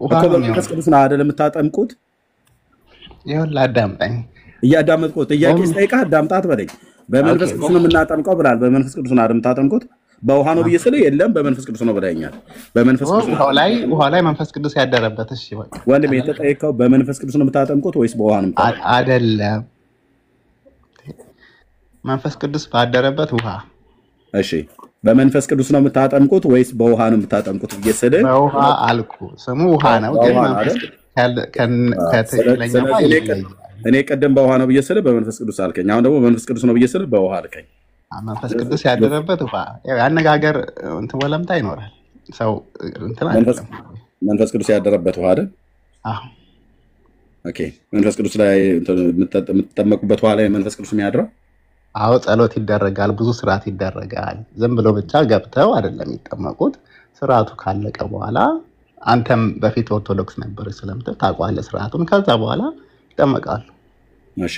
S7: ውሃ ነው።
S1: በመንፈስ ቅዱስ ነው አይደል የምታጠምቁት?
S7: ይኸውልህ አዳምጠኝ።
S1: እያዳመጥኩት ጥያቄ ስጠይቅህ አዳምጣት በለኝ። በመንፈስ ቅዱስ ነው የምናጠምቀው ብለሃል። በመንፈስ ቅዱስ ነው አይደል የምታጠምቁት? በውሃ ነው ብዬ ስለ የለም በመንፈስ ቅዱስ ነው ብለኸኛል። በመንፈስ ቅዱስ
S7: ውሃ ላይ መንፈስ ቅዱስ ያደረበት። እሺ
S1: ወንድሜ የተጠየቀው በመንፈስ ቅዱስ ነው የምታጠምቁት ወይስ በውሃ ነው?
S7: አይደለም መንፈስ ቅዱስ ባደረበት ውሃ።
S1: እሺ በመንፈስ ቅዱስ ነው የምታጠምቁት ወይስ በውሃ ነው የምታጠምቁት ብዬ ስለ
S7: በውሃ አልኩ። ስሙ ውሃ ነው ግን መንፈስ ከትክክለኛው ይለያል።
S1: እኔ ቀደም በውሃ ነው ብዬ ስለ በመንፈስ ቅዱስ አልከኝ። አሁን ደግሞ በመንፈስ ቅዱስ ነው ብዬ ስለ በውሃ አልከኝ።
S7: መንፈስ ቅዱስ ያደረበት ውሃ ያነጋገር እንትን ወለምታ ይኖራል። ሰው እንትን አይደለም።
S1: መንፈስ ቅዱስ ያደረበት ውሃ አይደል?
S7: አዎ
S1: ኦኬ። መንፈስ ቅዱስ ላይ የምትጠመቁበት ውሃ ላይ መንፈስ ቅዱስ የሚያድረው?
S7: አዎ ጸሎት ይደረጋል፣ ብዙ ስርዓት ይደረጋል። ዝም ብሎ ብቻ ገብተው አይደለም የሚጠመቁት። ስርዓቱ ካለቀ በኋላ አንተም በፊት ኦርቶዶክስ ነበር ስለምትል ታውቀዋለህ ስርዓቱን። ከዛ በኋላ ይጠመቃሉ።
S1: እሺ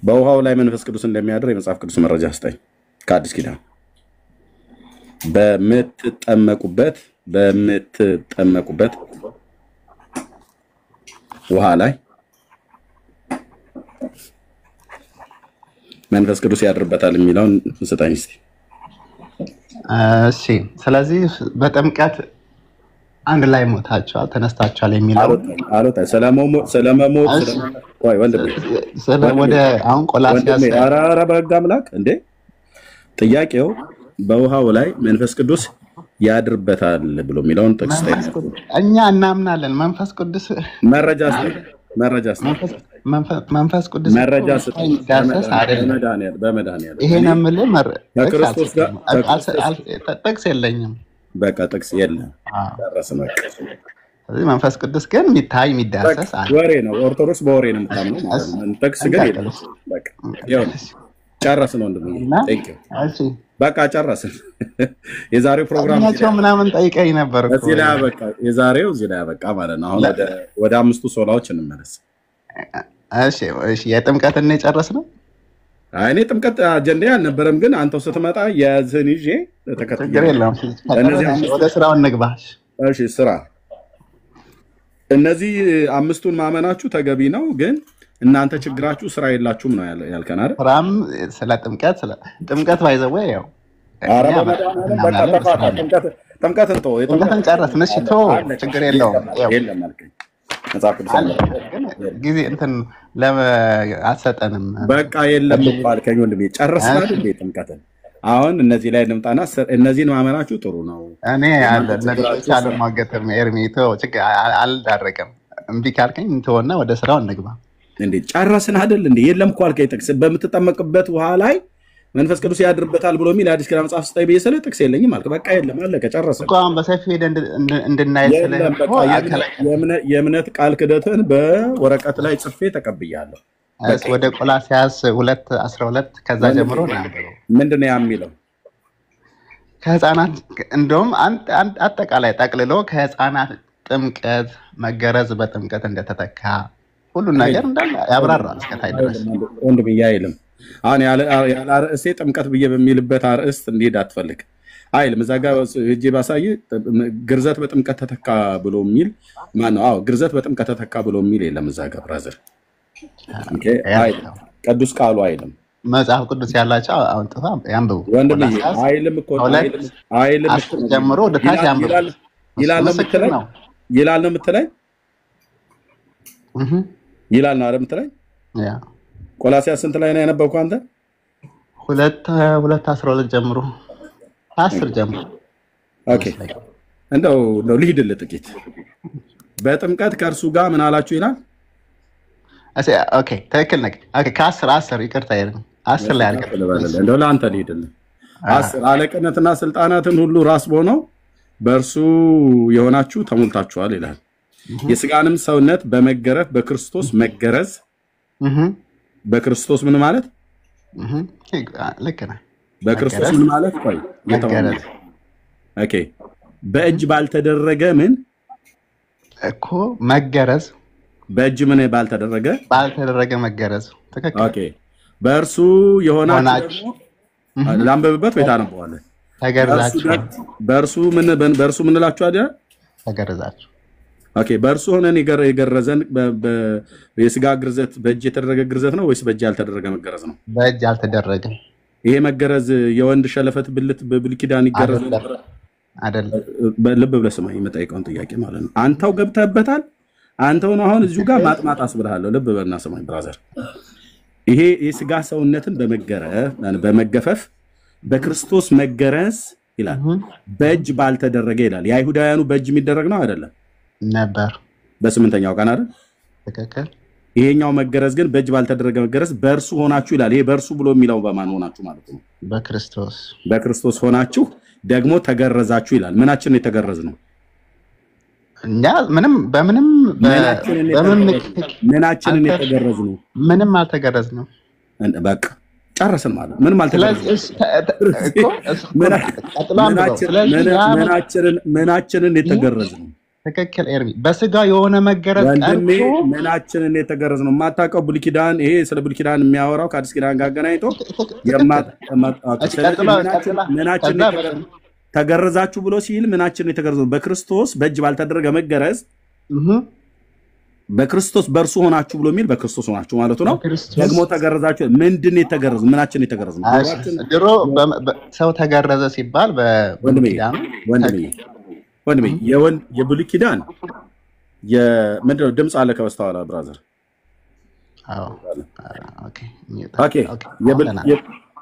S1: በውሃው ላይ መንፈስ ቅዱስ እንደሚያድር የመጽሐፍ ቅዱስ መረጃ ስጠኝ። ከአዲስ ኪዳን በምትጠመቁበት ውሃ ላይ መንፈስ ቅዱስ ያድርበታል የሚለውን ስጠኝ እስቲ።
S7: እሺ ስለዚህ በጥምቀት አንድ ላይ ሞታችኋል ተነስታችኋል የሚለው
S1: አሎታ ስለመሞት ወይ ወንድም
S7: ወደ አሁን ቆላስይስ
S1: ኧረ በሕግ አምላክ እንዴ ጥያቄው በውሃው ላይ መንፈስ ቅዱስ ያድርበታል ብሎ የሚለውን ጥቅስ
S7: እኛ እናምናለን። መንፈስ ቅዱስ
S1: መረጃ
S7: መንፈስ ቅዱስ
S1: መረጃ
S7: ዳሰስ አይደለም።
S1: በመድኃኒዓለም
S7: ይሄን የምልህ
S1: ከክርስቶስ ጋር
S7: ጥቅስ የለኝም።
S1: በቃ ጥቅስ የለም። ደረስን በቃ።
S7: ስለዚህ መንፈስ ቅዱስ ግን የሚታይ የሚዳሰስ አለ።
S1: ወሬ ነው። ኦርቶዶክስ በወሬ ነው የምታምነው ማለት ነው። ጥቅስ ግን የለም። በቃ ይኸውልህ ጨረስን ወንድምዬ። ቴንኪው በቃ ጨረስን። የዛሬው ፕሮግራም
S7: ምናምን ጠይቀኝ ነበር እኮ
S1: እዚህ ላይ አበቃ። የዛሬው እዚህ ላይ አበቃ ማለት ነው። አሁን ወደ አምስቱ ሶላዎች እንመለስ።
S7: እሺ የጥምቀትን ነው የጨረስነው?
S1: እኔ ጥምቀት አጀንዳ አልነበረም፣ ግን አንተው ስትመጣ የያዝህን ይዤ
S7: ችግር የለውም። ወደ ስራው እንግባ።
S1: እሺ ስራ። እነዚህ አምስቱን ማመናችሁ ተገቢ ነው፣ ግን እናንተ ችግራችሁ ስራ የላችሁም ነው ያልከን አይደል?
S7: ስራም ስለ ጥምቀት ባይዘው ያው
S1: ጥምቀትን ተው።
S7: ጥምቀትን ጨረስን። እሺ ተው ችግር የለውም።
S1: የለም አልከኝ። መጽሐፍ ቅዱስ
S7: ጊዜ እንትን አትሰጠንም።
S1: በቃ የለም አልከኝ ወንድሜ። ጨረስን አይደል? ጥምቀትን አሁን እነዚህ ላይ እንምጣና እነዚህን ማመናችሁ ጥሩ ነው።
S7: እኔ
S1: እናንተ
S7: ለልጆች
S1: ችግራችሁ
S7: አልሟገትም። ኤርሚቶ ችግር አልዳረቅም። እምቢ ካልከኝ እንተወና ወደ ስራው እንግባ።
S1: እንዴ ጨረስን አይደል እንዴ? የለም እኮ አልከኝ ጥቅስ በምትጠመቅበት ውሃ ላይ መንፈስ ቅዱስ ያድርበታል ብሎ የሚል አዲስ ኪዳን መጽሐፍ ስታይ በየሰለ ጥቅስ የለኝም አልክ። በቃ የለም አለቀ፣ ጨረስን
S7: እኮ አሁን በሰፊው ሄደን እንድናይ
S1: የለም በቃ የእምነት ቃል ክደትን በወረቀት ላይ ጽፌ ተቀብያለሁ።
S7: ወደ ቆላስይስ 2:12 ከዛ ጀምሮ ነው።
S1: ምንድን ነው የሚለው?
S7: ከህፃናት እንደውም አጠቃላይ ጠቅልሎ ከህፃናት ጥምቀት መገረዝ በጥምቀት እንደተተካ ሁሉን ነገር እንዳለ ያብራራል እስከታይ ድረስ።
S1: ወንድም አይልም። አሁን ያለ አርእስቴ ጥምቀት ብዬ በሚልበት አርእስት እንዲሄድ አትፈልግ አይልም። እዛ ጋር ሂጄ ባሳይ ግርዘት በጥምቀት ተተካ ብሎ የሚል ማን ነው? አዎ ግርዘት በጥምቀት ተተካ ብሎ የሚል የለም እዛ ጋር ብራዘር። ኦኬ አይልም፣ ቅዱስ ቃሉ አይልም።
S7: መጽሐፍ ቅዱስ ያላቸው አሁን ጥፋ ያንብቡ
S1: ወንድም አይልም እኮ አይልም እኮ
S7: ጀምሮ ወደ ታች ያንብቡ
S1: ይላል ነው የምትለኝ? ይላል ነው የምትለኝ? ይላል ነው አይደል የምትለኝ?
S7: ያ
S1: ቆላስይስ ስንት ላይ ነው ያነበብከው አንተ?
S7: 2:12 ጀምሮ 10 ጀምሮ።
S1: ኦኬ እንደው ልሂድልህ ጥቂት። በጥምቀት ከእርሱ ጋር ምን አላችሁ ይላል?
S7: ኦኬ ትክክል ነህ። ኦኬ ከ10 ይቅርታ ይሄን 10 ላይ አልቀበለም።
S1: እንደው ለአንተ ልሂድልህ። 10 አለቅነትና ስልጣናትን ሁሉ ራስ በሆነው በእርሱ የሆናችሁ ተሞልታችኋል ይላል። የስጋንም ሰውነት በመገረፍ በክርስቶስ መገረዝ። በክርስቶስ ምን ማለት?
S7: ልክ ነህ።
S1: በክርስቶስ ምን ማለት? ቆይ
S7: መገረዝ።
S1: ኦኬ በእጅ ባልተደረገ ምን
S7: እኮ መገረዝ
S1: በእጅ ምን ባልተደረገ
S7: መገረዝ። ትክክል።
S1: ኦኬ በእርሱ የሆናችሁ ደግሞ ላንበብበት ወይ ታነበዋለህ?
S7: ተገረዛችሁ።
S1: በእርሱ ምን እላችሁ አይደል?
S7: ተገረዛችሁ።
S1: ኦኬ በእርሱ ሆነን የገረዘን የስጋ ግርዘት በእጅ የተደረገ ግርዘት ነው ወይስ በእጅ ያልተደረገ መገረዝ ነው?
S7: በእጅ ያልተደረገ። ይሄ
S1: መገረዝ የወንድ ሸለፈት ብልት በብሉይ ኪዳን ይገረዝ
S7: አይደለም?
S1: ልብ ብለህ ስማኝ የምጠይቀውን ጥያቄ ማለት ነው። አንተው ገብተህበታል። አንተው ነው አሁን እዚሁ ጋር ማጥማት አስብልሃለሁ። ልብ በልና ስማኝ ብራዘር። ይሄ የስጋ ሰውነትን በመገፈፍ በክርስቶስ መገረዝ ይላል። በእጅ ባልተደረገ ይላል። የአይሁዳውያኑ በእጅ የሚደረግ ነው አይደለም
S7: ነበር
S1: በስምንተኛው ቀን አይደል?
S7: ትክክል።
S1: ይሄኛው መገረዝ ግን በእጅ ባልተደረገ መገረዝ በእርሱ ሆናችሁ ይላል። ይሄ በእርሱ ብሎ የሚለው በማን ሆናችሁ ማለት ነው? በክርስቶስ ሆናችሁ ደግሞ ተገረዛችሁ ይላል። ምናችን የተገረዝ ነው?
S7: እኛ ምንም
S1: ምናችንን የተገረዝ ነው?
S7: ምንም አልተገረዝ ነው።
S1: በቃ ጨረስን ማለት ምንም አልተገረዝ ምናችንን የተገረዝ ነው?
S7: ትክክል ኤርሚ። በስጋ የሆነ መገረዝ
S1: ወንድሜ ምናችንን የተገረዝ ነው? የማታውቀው ብሉይ ኪዳን ይሄ ስለ ብሉይ ኪዳን የሚያወራው ከአዲስ ኪዳን ጋር አገናኝቶ ምናችንን ተገረዛችሁ ብሎ ሲል ምናችንን የተገረዝ ነው? በክርስቶስ በእጅ ባልተደረገ መገረዝ በክርስቶስ በእርሱ ሆናችሁ ብሎ የሚል በክርስቶስ ሆናችሁ ማለቱ ነው። ደግሞ ተገረዛችሁ ምንድን ነው የተገረዝ? ምናችን የተገረዝ ነው?
S7: ድሮ ሰው ተገረዘ ሲባል
S1: ወንድሜ የብሉይ ኪዳን ምንድን ነው? ድምፅ አለ ከበስተኋላ ብራዘር።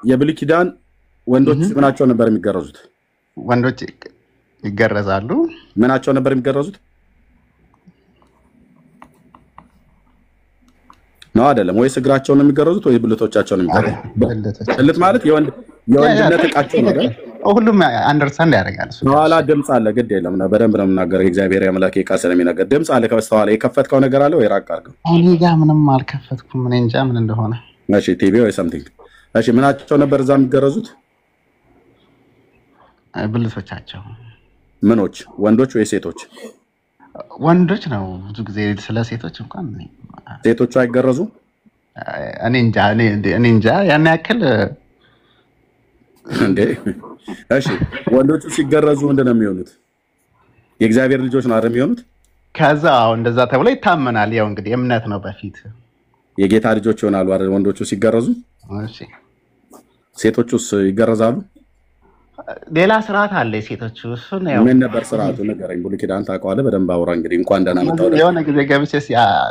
S1: የብሉይ ኪዳን ወንዶች ምናቸው ነበር የሚገረዙት?
S7: ወንዶች ይገረዛሉ።
S1: ምናቸው ነበር የሚገረዙት? ነው አይደለም? ወይስ እግራቸው ነው የሚገረዙት ወይ ብልቶቻቸው ነው የሚገረዙት? ብልት ማለት የወንድነት ዕቃቸው ነው።
S7: ሁሉም አንደርስታንድ ያደርጋል።
S1: በኋላ ድምፅ አለ፣ ግድ የለም ነው። በደንብ ነው የምናገረው። የእግዚአብሔር አምላክ ቃል ስለሚናገር ድምፅ አለ ከበስተኋላ። የከፈትከው ነገር አለ ወይ? ራቅ አድርገው።
S7: እኔ ጋር ምንም አልከፈትኩም። እኔ እንጃ ምን እንደሆነ።
S1: እሺ ቲቪ ወይ ሰምቲንግ። እሺ ምናቸው ነበር እዛ የሚገረዙት?
S7: ብልቶቻቸው።
S1: ምኖች? ወንዶች ወይ ሴቶች?
S7: ወንዶች ነው ብዙ ጊዜ። ስለ ሴቶች እንኳን
S1: ሴቶቹ አይገረዙ?
S7: እኔ እንጃ ያን ያክል
S1: እንዴ። እሺ ወንዶቹ ሲገረዙ ምንድን ነው የሚሆኑት? የእግዚአብሔር ልጆች ነው አይደል የሚሆኑት?
S7: ከዛ እንደዛ ተብሎ ይታመናል። ያው እንግዲህ እምነት ነው። በፊት
S1: የጌታ ልጆች ይሆናሉ አይደል ወንዶቹ ሲገረዙ?
S7: እሺ
S1: ሴቶቹስ ይገረዛሉ?
S7: ሌላ ስርዓት አለ የሴቶቹ። እሱን ያው
S1: ምን ነበር ስርዓቱ? ንገረኝ። ብሉይ ኪዳን ታውቀዋለህ በደንብ አውራ። እንግዲህ እንኳን ደህና መጣሁ።
S7: የሆነ ጊዜ ገብቼ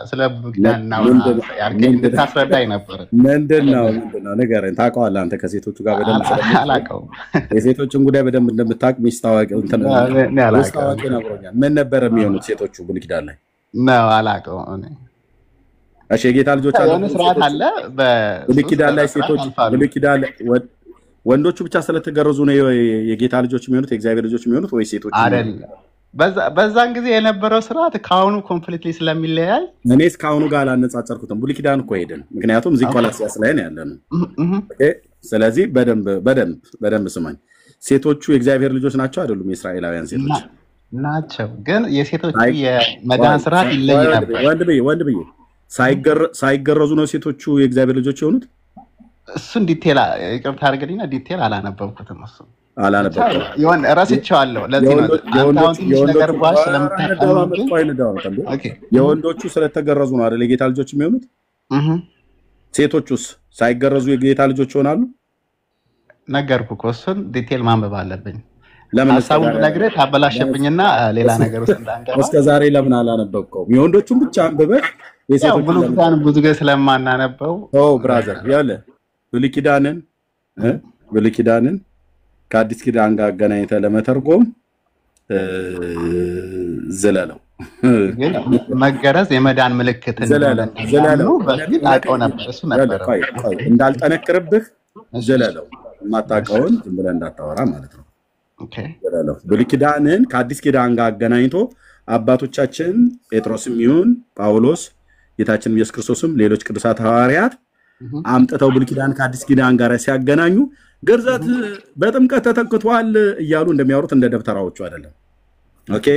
S7: ስለ ብሉይ ኪዳን እናውራ ያልከኝ እንድታስረዳኝ ነበር።
S1: ምንድን ነው ንገረኝ። ታውቀዋለህ አንተ ከሴቶቹ ጋር በደንብ
S7: አላውቀውም።
S1: የሴቶችን ጉዳይ በደንብ እንደምታውቅ ሚስት ታዋቂ ነግሮኛል። ምን ነበር የሚሆኑት ሴቶቹ ብሉይ ኪዳን ላይ?
S7: ነው አላውቀውም።
S1: እሺ የጌታ ልጆች
S7: የሆነ ስርዓት አለ
S1: ብሉይ ኪዳን ላይ ሴቶች ብሉይ ኪዳን ወንዶቹ ብቻ ስለተገረዙ ነው የጌታ ልጆች የሚሆኑት የእግዚአብሔር ልጆች የሚሆኑት ወይ ሴቶች?
S7: አይደለም። በዛን ጊዜ የነበረው ስርዓት ከአሁኑ ኮምፕሊትሊ ስለሚለያይ
S1: እኔ እስካሁኑ ጋር አላነጻጸርኩትም። ብሉይ ኪዳን እኮ ሄድን፣ ምክንያቱም እዚህ ቆላስይስ ላይ ነው ያለነው። ስለዚህ በደንብ ስማኝ። ሴቶቹ የእግዚአብሔር ልጆች ናቸው አይደሉም? የእስራኤላውያን ሴቶች
S7: ናቸው። ግን የሴቶቹ የመዳን ስርዓት ይለይ ነበር።
S1: ወንድ ብዬ ሳይገረዙ ነው ሴቶቹ የእግዚአብሔር ልጆች የሆኑት?
S7: እሱን ዲቴል ይቅርታ አድርግልኝና ዲቴል አላነበብኩትም። እሱ
S1: አላነበብኩም፣
S7: ረስቼዋለሁ። ለዚህ ነው ትንሽ ነገር ቧሽ ስለምታቀምብኝ።
S1: የወንዶቹ ስለተገረዙ ነው አይደል የጌታ ልጆች የሚሆኑት? ሴቶቹስ ሳይገረዙ የጌታ ልጆች ይሆናሉ?
S7: ነገርኩህ እኮ እሱን ዲቴል ማንበብ አለብኝ።
S1: ለምን
S7: ሀሳቡን ነግሬህ ታበላሸብኝና ሌላ ነገር ውስጥ እንዳንገባ።
S1: እስከ ዛሬ ለምን አላነበብከውም? የወንዶቹን ብቻ አንብበህ
S7: ብሉይ ኪዳን ብዙ ጊዜ ስለማናነበው
S1: ብራዘር ያለ ብሉይ ኪዳንን ከአዲስ ኪዳን ጋር አገናኝተህ ለመተርጎም ዝለለው።
S7: ግን መገረዝ የመዳን ምልክት
S1: ዝለለው።
S7: በፊት አውቀው ነበር። እሱ ነበር
S1: እንዳልጠነክርብህ ዝለለው። የማታውቀውን ዝም ብለህ እንዳታወራ ማለት ነው። ዝለለው። ብሉይ ኪዳንን ከአዲስ ኪዳን ጋር አገናኝቶ አባቶቻችን ጴጥሮስም ይሁን ጳውሎስ ጌታችን ኢየሱስ ክርስቶስም ሌሎች ቅዱሳት ሐዋርያት አምጥተው ብሉይ ኪዳን ከአዲስ ኪዳን ጋር ሲያገናኙ ግርዘት በጥምቀት ተተክቷል እያሉ እንደሚያወሩት እንደ ደብተራዎቹ አይደለም። ኦኬ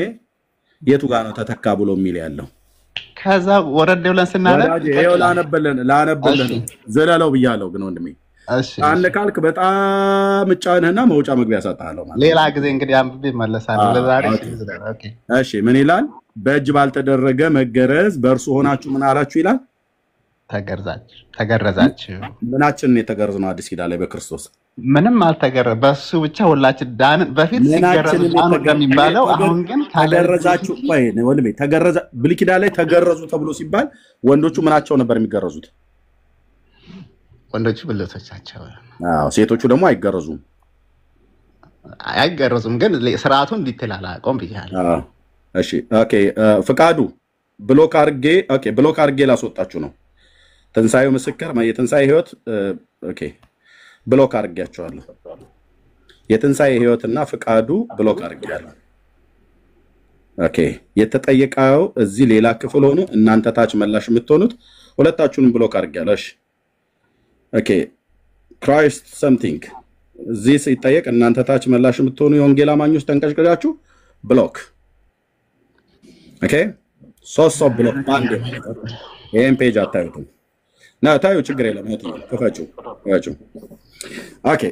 S1: የቱ ጋር ነው ተተካ ብሎ የሚል ያለው?
S7: ከዛ ወረድ ብለን ስናነብ
S1: ይሄው ላነበልን ዘለለው ብያለሁ። ግን ወንድሜ አንድ ካልክ በጣም ጫንህና መውጫ መግቢያ ሰጣለሁ ማለት
S7: ሌላ ጊዜ እንግዲህ አንብቤ መለሳለሁ። ለዛሬ
S1: እሺ ምን ይላል? በእጅ ባልተደረገ መገረዝ በእርሱ ሆናችሁ ምን አላችሁ ይላል?
S7: ተገረዛችሁ።
S1: ምናችንን የተገረዝነው አዲስ ኪዳን ላይ በክርስቶስ
S7: ምንም አልተገረዘ። በሱ ብቻ ሁላችን ዳን። በፊት ሲገረዙ ዳን እንደሚባለው አሁን ግን
S1: ተገረዛችሁ። ቆይ ወንድሜ ተገረዛ ብሉይ ኪዳን ላይ ተገረዙ ተብሎ ሲባል ወንዶቹ ምናቸው ነበር የሚገረዙት?
S7: ወንዶቹ ብልቶቻቸው።
S1: ሴቶቹ ደግሞ አይገረዙም።
S7: ግን ስርዓቱን እንዲትል አላውቀውም ብያለሁ።
S1: እሺ ኦኬ ፍቃዱ ብሎክ አድርጌ ላስወጣችሁ ነው። ትንሳኤው ምስክር የትንሳኤ ህይወት ኦኬ ብሎክ አድርጌያቸዋለሁ። የትንሳኤ ህይወትና ፍቃዱ ብሎክ አድርጌያለሁ። ኦኬ የተጠየቀው እዚህ ሌላ ክፍል ሆኖ እናንተ ታች መላሽ የምትሆኑት ሁለታችሁንም ብሎክ አድርጌያለሁ። እሺ ኦኬ ክራይስት ሰምቲንግ እዚህ ሲጠየቅ እናንተ ታች መላሽ የምትሆኑ የወንጌል አማኞች ተንቀሽቀሻችሁ ብሎክ። ኦኬ ሶስት ብሎክ ባንድ ይሄን ፔጅ አታዩትም ና ታዩ ችግር የለም። ክፈችው። ኦኬ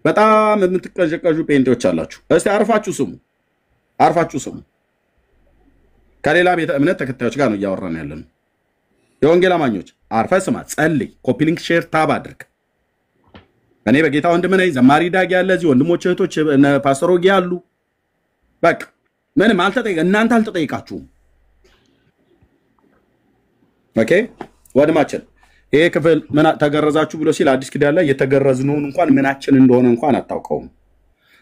S1: በጣም የምትቀዠቀዡ ጴንጤዎች አላችሁ። እስቲ አርፋችሁ ስሙ። ከሌላ ቤተ እምነት ተከታዮች ጋር ነው እያወራን ያለነው። የወንጌል አማኞች አርፈ ስማ፣ ጸልይ፣ ኮፒ ሊንክ፣ ሼር፣ ታብ አድርግ። እኔ በጌታ ወንድም ነኝ። ዘማሪ ዳጊ ያለ እዚህ ወንድሞች እህቶች ፓስተር ወጊ ያሉ በቃ ምንም እናንተ አልተጠይቃችሁም። ኦኬ ወንድማችን ይሄ ክፍል ምን ተገረዛችሁ ብሎ ሲል አዲስ ኪዳን ላይ የተገረዝነውን እንኳን ምናችን እንደሆነ እንኳን አታውቀውም።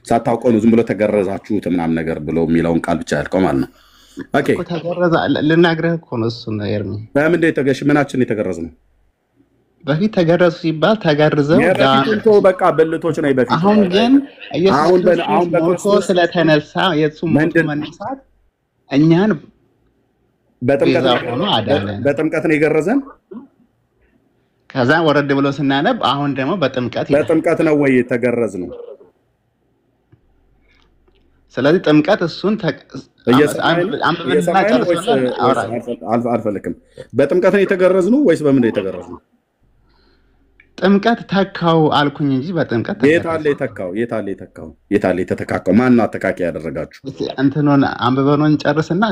S1: ሳታውቀው ነው ዝም ብሎ ተገረዛችሁት ምናምን ነገር ብሎ የሚለውን ቃል ብቻ ያልከው ማለት ነው። ኦኬ
S7: ተገረዛ ልናግርህ እኮ ነው እሱ ነው ኤርሚ።
S1: በምን ተገሽ ምናችን የተገረዝነው?
S7: በፊት ተገረዙ ሲባል ተገርዘው
S1: ዳንቶ በቃ ብልቶች ነው በፊት።
S7: አሁን ግን ኢየሱስ ክርስቶስ ስለተነሳ የሱ ሞት መነሳት እኛን
S1: በጥምቀት ነው የገረዘን።
S7: ከዛ ወረድ ብሎ ስናነብ አሁን ደግሞ በጥምቀት
S1: ነው ወይ የተገረዝነው?
S7: ስለዚህ ጥምቀት እሱን
S1: አልፈልክም። በጥምቀት ነው የተገረዝነው ወይስ በምን ነው የተገረዝነው?
S7: ጥምቀት ተካው አልኩኝ እንጂ በጥምቀት
S1: የታለ የተካው? የታለ የተተካከው? ማን ነው አተካኪ ያደረጋችሁ?
S7: እንትኑን አንብበኑን ጨርስና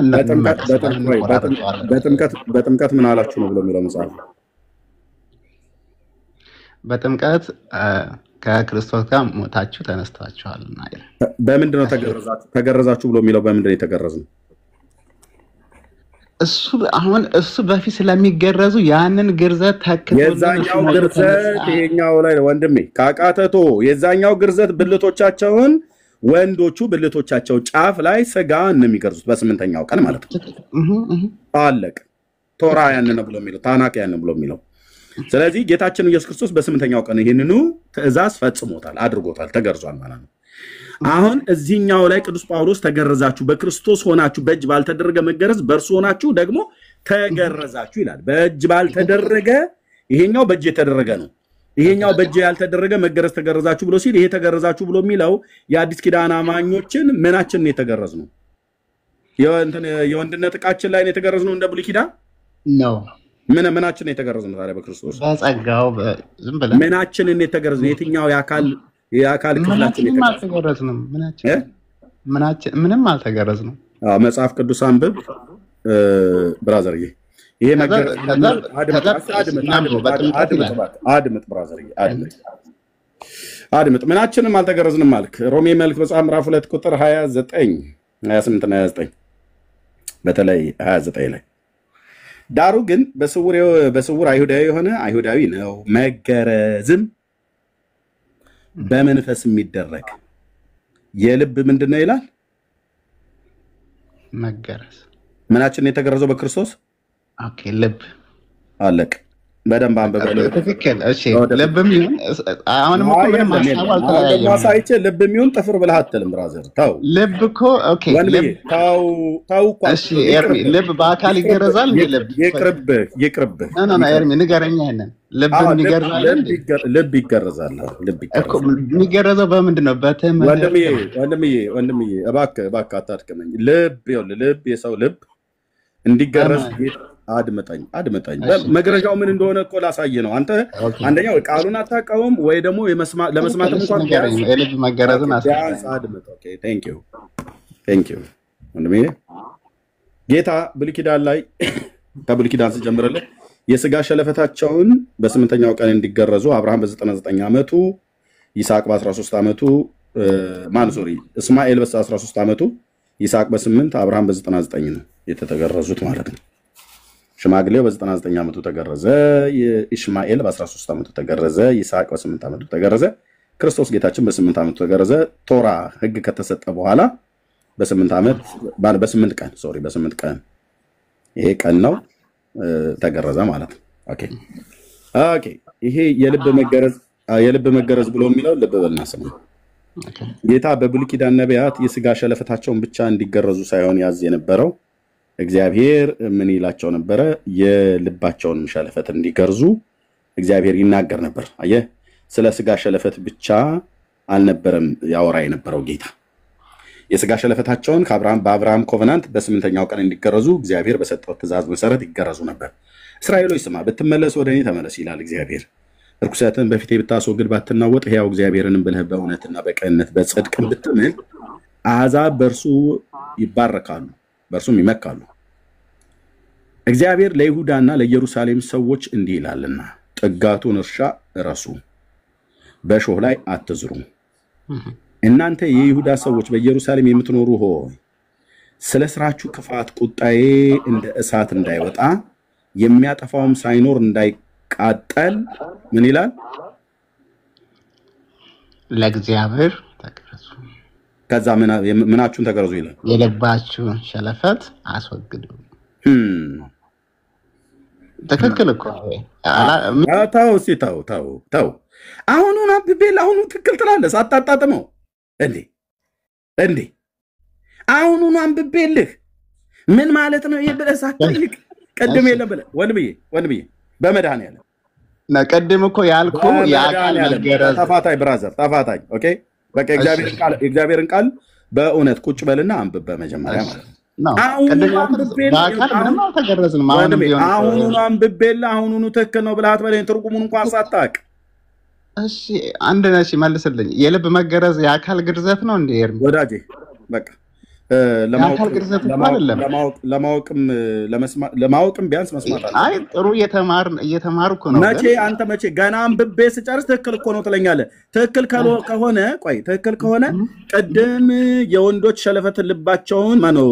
S1: በጥምቀት ምን አላችሁ ነው ብሎ የሚለው መጽሐፍ።
S7: በጥምቀት ከክርስቶስ ጋር ሞታችሁ ተነስታችኋልና ይላል።
S1: በምንድን ነው ተገረዛችሁ ብሎ የሚለው? በምንድን ነው የተገረዝነው?
S7: እሱ በፊት ስለሚገረዙ ያንን ግርዘት ተክቶ
S1: የዛኛው ግርዘት ይሄኛው ላይ ወንድሜ ካቃተቶ የዛኛው ግርዘት ብልቶቻቸውን ወንዶቹ ብልቶቻቸው ጫፍ ላይ ስጋ እንደሚገርዙት በስምንተኛው ቀን ማለት ነው። አለቅ ቶራ ያንን ነው ብሎ የሚለው ታናክ ያንን ብሎ የሚለው። ስለዚህ ጌታችን ኢየሱስ ክርስቶስ በስምንተኛው ቀን ይሄንኑ ትእዛዝ ፈጽሞታል፣ አድርጎታል፣ ተገርዟል ማለት ነው። አሁን እዚህኛው ላይ ቅዱስ ጳውሎስ ተገረዛችሁ በክርስቶስ ሆናችሁ በእጅ ባልተደረገ መገረዝ በእርሱ ሆናችሁ ደግሞ ተገረዛችሁ ይላል። በእጅ ባልተደረገ ይሄኛው በእጅ የተደረገ ነው። ይሄኛው በእጅ ያልተደረገ መገረዝ ተገረዛችሁ ብሎ ሲል ይሄ ተገረዛችሁ ብሎ የሚለው የአዲስ ኪዳን አማኞችን ምናችን ነው የተገረዝነው? የወንድነት ዕቃችን ላይ ነው የተገረዝነው እንደ ብሉይ ኪዳን
S7: ነው።
S1: ምናችን ነው የተገረዝነው ታዲያ በክርስቶስ?
S7: በጸጋው ዝም ብለን
S1: ምናችን ነው የተገረዝነው? የትኛው የአካል ክፍላችን
S7: ምንም አልተገረዝንም። ምንም አልተገረዝንም።
S1: መጽሐፍ ቅዱስ አንብብ ብራዘርዬ። ይሄ አድምጥ ብራዘርዬ፣ አድምጥ። ምናችንም አልተገረዝንም አልክ። ሮሜ መልእክት መጽሐፍ ምዕራፍ 2 ቁጥር 29 28 እና 29 በተለይ 29 ላይ ዳሩ ግን በስውር አይሁዳዊ የሆነ አይሁዳዊ ነው፣ መገረዝም በመንፈስ የሚደረግ የልብ ምንድን ነው ይላል?
S7: መገረዝ።
S1: ምናችን የተገረዘው በክርስቶስ?
S7: ኦኬ ልብ።
S1: አለቅ። በደንብ አንብበው።
S7: ትክክል። እሺ ልብም ይሁን አሁንም እኮ ምንም
S1: ማሳይቼ ልብም ይሁን ጥፍር ብለህ አትልም ብራዘር። ተው
S7: ልብ እኮ ኦኬ ልብ
S1: ተው እኮ።
S7: እሺ ኤርሚ ልብ በአካል ይገረዛል እንዴ? ልብ
S1: ይቅርብህ።
S7: ና ኤርሚ ንገረኛ ይሄንን ልብም ይገረዛል እንዴ?
S1: ልብ ይገረዛል። ልብ
S7: እኮ የሚገረዘው በምንድን ነው? በትምህርት
S1: ወንድምዬ እባክህ አታድክመኝ። ልብ የሰው ልብ እንዲገረዝ አድምጠኝ። መገረዣው ምን እንደሆነ እኮ ላሳየ ነው። አንተ አንደኛው ቃሉን አታውቀውም ወይ ደግሞ ለመስማት እንኳን
S7: የልብ መገረዝን
S1: አድምጥ። ኦኬ ቴንክ ዩ ወንድሜ። ጌታ ብሉይ ኪዳን ላይ ከብሉይ ኪዳን ስጀምርልህ የስጋ ሸለፈታቸውን በስምንተኛው ቀን እንዲገረዙ አብርሃም በ99 ዓመቱ፣ ይስሐቅ በ13 ዓመቱ እስማኤል በ13 ዓመቱ፣ ይስሐቅ በ8 አብርሃም በ99 ነው የተገረዙት ማለት ነው። ሽማግሌው በ99 ዓመቱ ተገረዘ፣ ኢሽማኤል በ13 ዓመቱ ተገረዘ፣ ይስሐቅ በ8 ዓመቱ ተገረዘ፣ ክርስቶስ ጌታችን በ8 ዓመቱ ተገረዘ። ቶራ ሕግ ከተሰጠ በኋላ በ8 ቀን ይሄ ቀን ነው ተገረዘ ማለት ነው። ኦኬ ይሄ የልብ መገረዝ ብሎ የሚለው ልብ በልና ስሙ። ጌታ በብሉይ ኪዳን ነቢያት የስጋ ሸለፈታቸውን ብቻ እንዲገረዙ ሳይሆን ያዝ የነበረው እግዚአብሔር ምን ይላቸው ነበረ? የልባቸውን ሸለፈት እንዲገርዙ እግዚአብሔር ይናገር ነበር። አየህ፣ ስለ ስጋ ሸለፈት ብቻ አልነበረም ያወራ የነበረው ጌታ። የስጋ ሸለፈታቸውን በአብርሃም ኮቨናንት በስምንተኛው ቀን እንዲገረዙ እግዚአብሔር በሰጠው ትእዛዝ መሰረት ይገረዙ ነበር። እስራኤሎች ስማ፣ ብትመለስ ወደ እኔ ተመለስ ይላል እግዚአብሔር። ርኩሰትን በፊቴ ብታስወግድ ባትናወጥ፣ ሕያው እግዚአብሔርንም ብለህ በእውነትና በቅንነት በጽድቅም ብትምል አሕዛብ በእርሱ ይባረካሉ በእርሱም ይመካሉ። እግዚአብሔር ለይሁዳና ለኢየሩሳሌም ሰዎች እንዲህ ይላልና ጥጋቱን እርሻ እረሱ፣ በእሾህ ላይ አትዝሩ። እናንተ የይሁዳ ሰዎች በኢየሩሳሌም የምትኖሩ ሆይ ስለ ስራችሁ ክፋት ቁጣዬ እንደ እሳት እንዳይወጣ የሚያጠፋውም ሳይኖር እንዳይቃጠል ምን ይላል?
S7: ለእግዚአብሔር ተገረዙ።
S1: ከዛ ምናችሁን ተገረዙ ይላል?
S7: የልባችሁን ሸለፈት አስወግዱ። ትክክል እኮ
S1: ተው። አሁኑን አብቤል አሁኑ ትክክል ትላለህ ሳታጣጥመው እንዴ አሁኑን አንብቤልህ ምን ማለት ነው ይሄ ብለህ ሳትጠይቅ ቅድም የለም ብለህ ወንድምዬ በመድኃኒዓለም
S7: ቅድም እኮ ያልኩ የአካል መገረዝ
S1: ተፋታኝ ብራዘር ተፋታኝ። ኦኬ በቃ እግዚአብሔርን ቃል በእውነት ቁጭ በልና አንብብ በመጀመሪያ ማለት ነው። አሁኑኑ አንብቤልህ አሁኑኑ ትክክል ነው ብለህ አትበለኝ ትርጉሙን እንኳን ሳታውቅ።
S7: እሺ አንድ ነሽ መልስልኝ። የልብ መገረዝ የአካል ግርዘት ነው እንዴ?
S1: ወዳጄ በቃ
S7: የአካል ግርዘት እኮ አይደለም።
S1: ለማወቅም ቢያንስ መስማት አለ።
S7: አይ ጥሩ እየተማሩ እኮ ነው።
S1: መቼ አንተ መቼ ገና አንብቤ ስጨርስ ትክክል እኮ ነው ትለኛለህ። ትክክል ከሆነ ትክክል ከሆነ ቅድም የወንዶች ሸለፈት ልባቸውን ማነው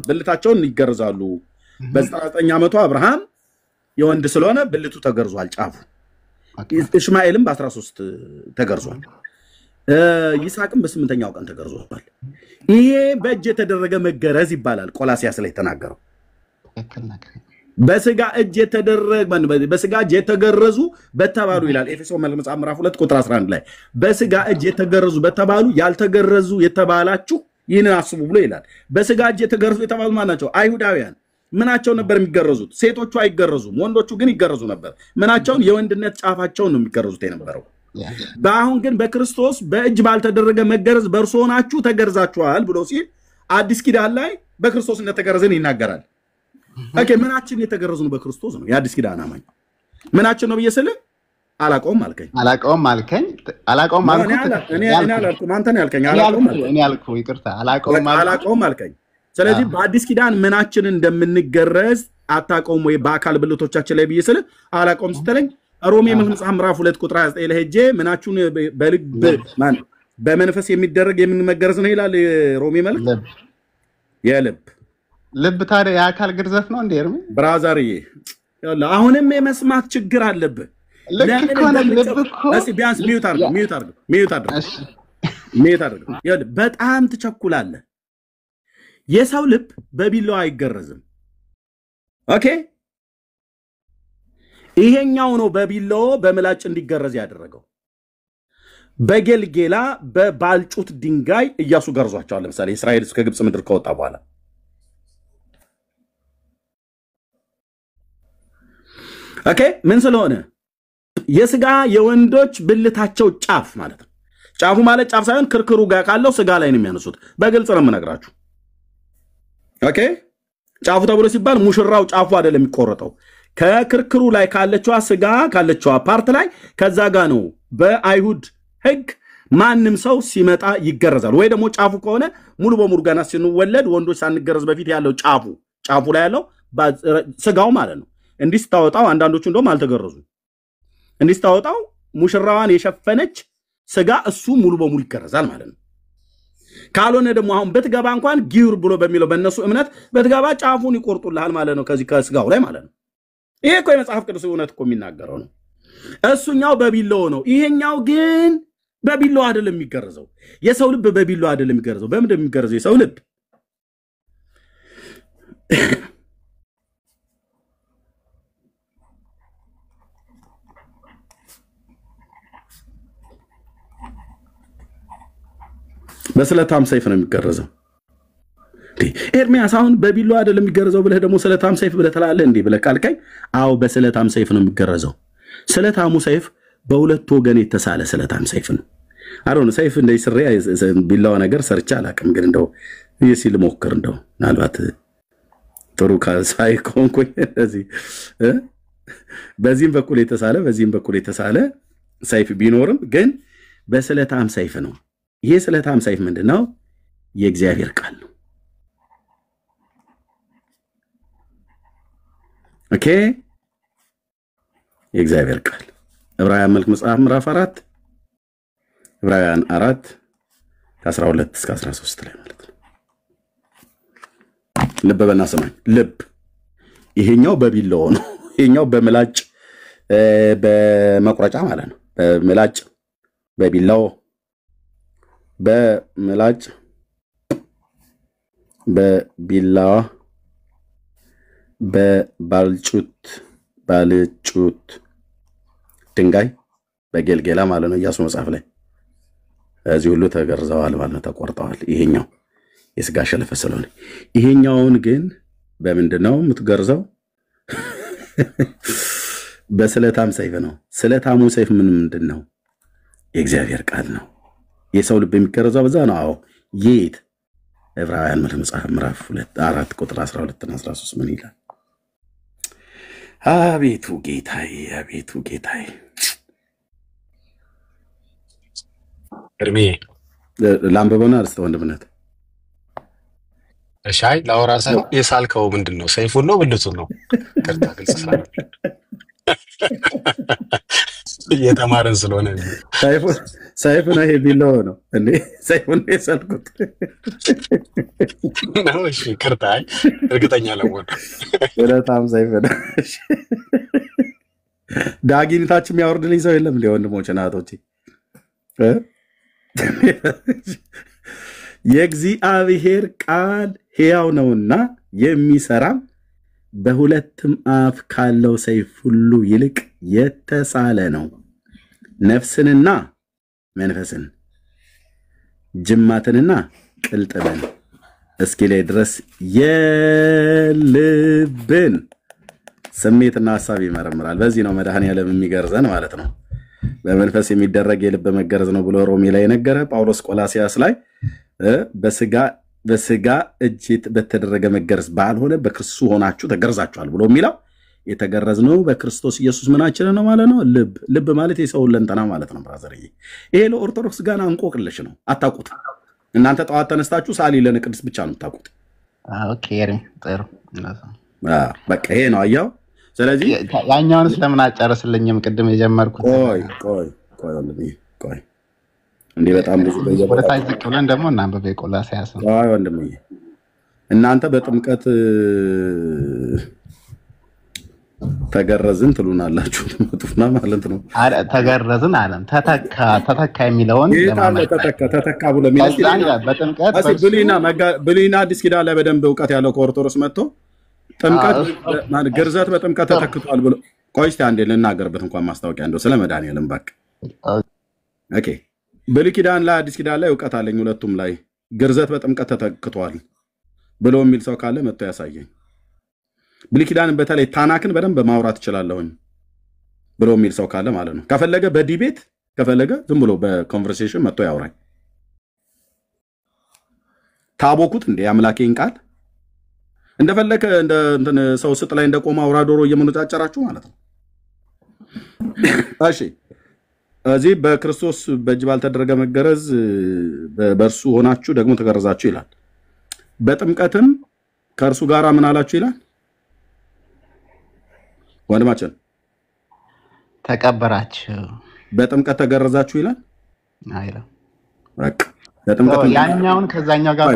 S1: ብልታቸውን ይገርዛሉ። በ99 ዓመቱ አብርሃም የወንድ ስለሆነ ብልቱ ተገርዟል ጫፉ። እስማኤልም በ13 ተገርዟል። ይስሐቅም በ8ኛው ቀን ተገርዟል። ይሄ በእጅ የተደረገ መገረዝ ይባላል። ቆላስያስ ላይ ተናገረው። በስጋ እጅ የተገረዙ በተባሉ ይላል ኤፌሶን መጽሐፍ ምዕራፍ 2 ቁጥር 11 ላይ በስጋ እጅ የተገረዙ በተባሉ ያልተገረዙ የተባላችሁ ይህንን አስቡ ብሎ ይላል። በስጋ እጅ የተገረዙ የተባሉ ማናቸው? አይሁዳውያን ምናቸው ነበር የሚገረዙት? ሴቶቹ አይገረዙም፣ ወንዶቹ ግን ይገረዙ ነበር። ምናቸውን? የወንድነት ጫፋቸውን ነው የሚገረዙት የነበረው። በአሁን ግን በክርስቶስ በእጅ ባልተደረገ መገረዝ በእርሱ ሆናችሁ ተገርዛችኋል ብሎ ሲል አዲስ ኪዳን ላይ በክርስቶስ እንደተገረዝን ይናገራል። ኦኬ ምናችን የተገረዝነው በክርስቶስ ነው። የአዲስ ኪዳን አማኝ ምናችን ነው ብዬ ስል አላውቀውም አልከኝ። እኔ አላልኩም፣ አንተ ነህ ያልከኝ። አላውቀውም አልከኝ። ስለዚህ በአዲስ ኪዳን ምናችን እንደምንገረዝ አታውቀውም ወይ በአካል ብልቶቻችን ላይ ብዬ ስል አላውቀውም ስትለኝ ሮሜ መጽሐፍ ምዕራፍ 2 ቁጥር 29 ላይ ሄጄ ምናችሁን በመንፈስ የሚደረግ የምንመገረዝ ነው ይላል ሮሜ መልእክት።
S7: ልብ ታዲያ የአካል ግርዘት ነው እንዴ?
S1: ብራዘርዬ አሁንም የመስማት ችግር አለብህ። ቢያንስ ሚዩት አድርገው። በጣም ትቸኩላለህ። የሰው ልብ በቢላዋ አይገረዝም። ኦኬ ይሄኛው ነው በቢላው በምላጭ እንዲገረዝ ያደረገው። በጌልጌላ በባልጩት ድንጋይ ኢያሱ ገርዟቸዋል። ለምሳሌ እስራኤል ከግብጽ ምድር ከወጣ በኋላ ኦኬ ምን ስለሆነ የስጋ የወንዶች ብልታቸው ጫፍ ማለት ነው። ጫፉ ማለት ጫፍ ሳይሆን ክርክሩ ጋር ካለው ስጋ ላይ ነው የሚያነሱት። በግልጽ ነው የምነግራችሁ። ኦኬ ጫፉ ተብሎ ሲባል ሙሽራው ጫፉ አይደለም የሚቆረጠው ከክርክሩ ላይ ካለችዋ ስጋ ካለችዋ ፓርት ላይ ከዛ ጋር ነው። በአይሁድ ሕግ ማንም ሰው ሲመጣ ይገረዛል። ወይ ደግሞ ጫፉ ከሆነ ሙሉ በሙሉ ገና ሲንወለድ ወንዶች ሳንገረዝ በፊት ያለው ጫፉ ላይ ያለው ስጋው ማለት ነው። እንዲህ ስታወጣው አንዳንዶቹ እንደውም አልተገረዙም። እንዲህ ስታወጣው ሙሽራዋን የሸፈነች ስጋ እሱ ሙሉ በሙሉ ይገረዛል ማለት ነው። ካልሆነ ደግሞ አሁን በትገባ እንኳን ጊዩር ብሎ በሚለው በእነሱ እምነት በትገባ ጫፉን ይቆርጡልሃል ማለት ነው ከዚህ ከስጋው ላይ ማለት ነው። ይሄ እኮ የመጽሐፍ ቅዱስ እውነት እኮ የሚናገረው ነው። እሱኛው በቢላው ነው። ይሄኛው ግን በቢላው አይደለም የሚገረዘው። የሰው ልብ በቢላው አይደለም የሚገረዘው። በምን እንደሚገረዘው የሰው ልብ በስለታም ሰይፍ ነው የሚገረዘው። ኤርሚያስ አሁን በቢላው አይደለም የሚገረዘው ብለህ ደግሞ ስለታም ሰይፍ ብለህ ትላለህ እንዴ ብለህ ካልከኝ፣ አዎ በስለታም ሰይፍ ነው የሚገረዘው። ስለታሙ ሰይፍ በሁለት ወገን የተሳለ ስለታም ሰይፍ ነው። አሮን ሰይፍ እንደዚህ ስሬ ቢላው ነገር ሰርቻ አላውቅም፣ ግን እንደው ሲል ሞክር እንደው ምናልባት ጥሩ ካሳይ ኮንኮኝ እንደዚህ በዚህም በኩል የተሳለ ሰይፍ ቢኖርም ግን በስለታም ሰይፍ ነው። ይሄ ስለታም ሰይፍ ምንድነው? የእግዚአብሔር ቃል ነው። ኦኬ የእግዚአብሔር ቃል ዕብራውያን መልክ መጽሐፍ ምዕራፍ 4 ዕብራውያን 4 ከ12 እስከ 13 ላይ ማለት ነው። ልብ በና ሰማኝ ልብ ይሄኛው በቢላው ነው። ይሄኛው በምላጭ በመቁረጫ ማለት ነው። በምላጭ በቢላው በምላጭ በቢላዋ በባልጩት ድንጋይ በጌልጌላ ማለት ነው። ኢያሱ መጽሐፍ ላይ እዚህ ሁሉ ተገርዘዋል ማለት ነው፣ ተቆርጠዋል። ይሄኛው የስጋ ሸለፈት ስለሆነ ይሄኛውን ግን በምንድነው የምትገርዘው? በስለታም ሰይፍ ነው። ስለታሙ ሰይፍ ምንድነው? የእግዚአብሔር ቃል ነው። የሰው ልብ የሚገረዘው በዛ ነው። አዎ የት ዕብራውያን መጽሐፍ ምዕራፍ 4 ቁጥር 12 እና 13 ምን ይላል? አቤቱ ጌታዬ
S3: እርሜ
S1: ላንብበውና አርስተ ወንድምነት
S3: እሺ አይ ላወራ ሳይሆን የሳልከው ምንድን ነው? ሰይፉን ነው ብልቱን ነው? ቅርታ ግልጽ ስላለ እየተማረን ስለሆነ
S1: ሰይፉ ነው ይሄ ቢለው ነው እንዴ? ሰይፉን ነው የሳልኩት
S3: ነው። እሺ ቅርታ አይ እርግጠኛ ለመሆን
S1: በጣም ሰይፉ ነው። ዳጊኒታችን የሚያወርድልኝ ሰው የለም እንዴ? ወንድሞች እናቶቼ የእግዚአብሔር ቃል ሕያው ነውና የሚሰራም በሁለትም አፍ ካለው ሰይፍ ሁሉ ይልቅ የተሳለ ነው፣ ነፍስንና መንፈስን ጅማትንና ቅልጥምን እስኪለይ ድረስ የልብን ስሜትና ሐሳብ ይመረምራል። በዚህ ነው መድኃኔዓለም የሚገርዘን ማለት ነው። በመንፈስ የሚደረግ የልብ መገረዝ ነው ብሎ ሮሜ ላይ ነገረ። ጳውሎስ ቆላሲያስ ላይ በስጋ እጅ በተደረገ መገረዝ ባልሆነ በክርስቶስ ሆናችሁ ተገርዛችኋል ብሎ የሚለው የተገረዝነው በክርስቶስ ኢየሱስ ምናችን ነው ማለት ነው። ልብ ማለት የሰው ለንተና ማለት ነው። ብራዘርዬ ይሄ ለኦርቶዶክስ ጋር አንቆቅልሽ ነው። አታውቁት እናንተ ጠዋት ተነስታችሁ ሳሊ ለንቅድስ ብቻ ነው የምታውቁት።
S7: ኦኬ ጥሩ
S1: በቃ ይሄ ነው አያው። ስለዚህ
S7: ያኛውን ስለምን አጨርስልኝም? ቅድም የጀመርኩት
S1: ቆይ እንዴ በጣም ብዙ
S7: ወደ ታች ዝቅ ብለን ደግሞ እናንበብ ቆላስይስ።
S1: አይ ወንድምዬ እናንተ በጥምቀት ተገረዝን ትሉናላችሁ ትመጡና ማለት ነው።
S7: ተገረዝን አለን ተተካ የሚለውን
S1: ተተካ ብሎ የሚል
S7: በጥምቀት
S1: ብሉይና አዲስ ኪዳን ላይ በደንብ እውቀት ያለው ከኦርቶዶክስ መጥቶ ጥምቀት ማለት ግርዘት በጥምቀት ተተክቷል ብሎ ቆይ እስቲ አንዴ ልናገርበት እንኳን ማስታወቂያ እንደው ስለ መድኃኔዓለም እባክህ። ኦኬ ብሉይ ኪዳን ላይ አዲስ ኪዳን ላይ እውቀት አለኝ ሁለቱም ላይ ግርዘት በጥምቀት ተተክቷል ብሎ የሚል ሰው ካለ መጥቶ ያሳየኝ። ብሉይ ኪዳንን በተለይ ታናክን በደንብ ማውራት እችላለሁኝ ብሎ የሚል ሰው ካለ ማለት ነው። ከፈለገ በዲቤት ከፈለገ ዝም ብሎ በኮንቨርሴሽን መጥቶ ያውራኝ። ታቦኩት እንደ አምላኬን ቃል እንደፈለከ እንደ ሰው ስጥ ላይ እንደቆመ አውራ ዶሮ እየመነጫጨራችሁ ማለት ነው። እሺ እዚህ በክርስቶስ በእጅ ባልተደረገ መገረዝ በእርሱ ሆናችሁ ደግሞ ተገረዛችሁ ይላል። በጥምቀትም ከእርሱ ጋር ምን አላችሁ ይላል? ወንድማችን
S7: ተቀበራችሁ
S1: በጥምቀት ተገረዛችሁ ይላል አይደል? በቃ በጥምቀት
S7: ያኛውን ከዛኛው ጋር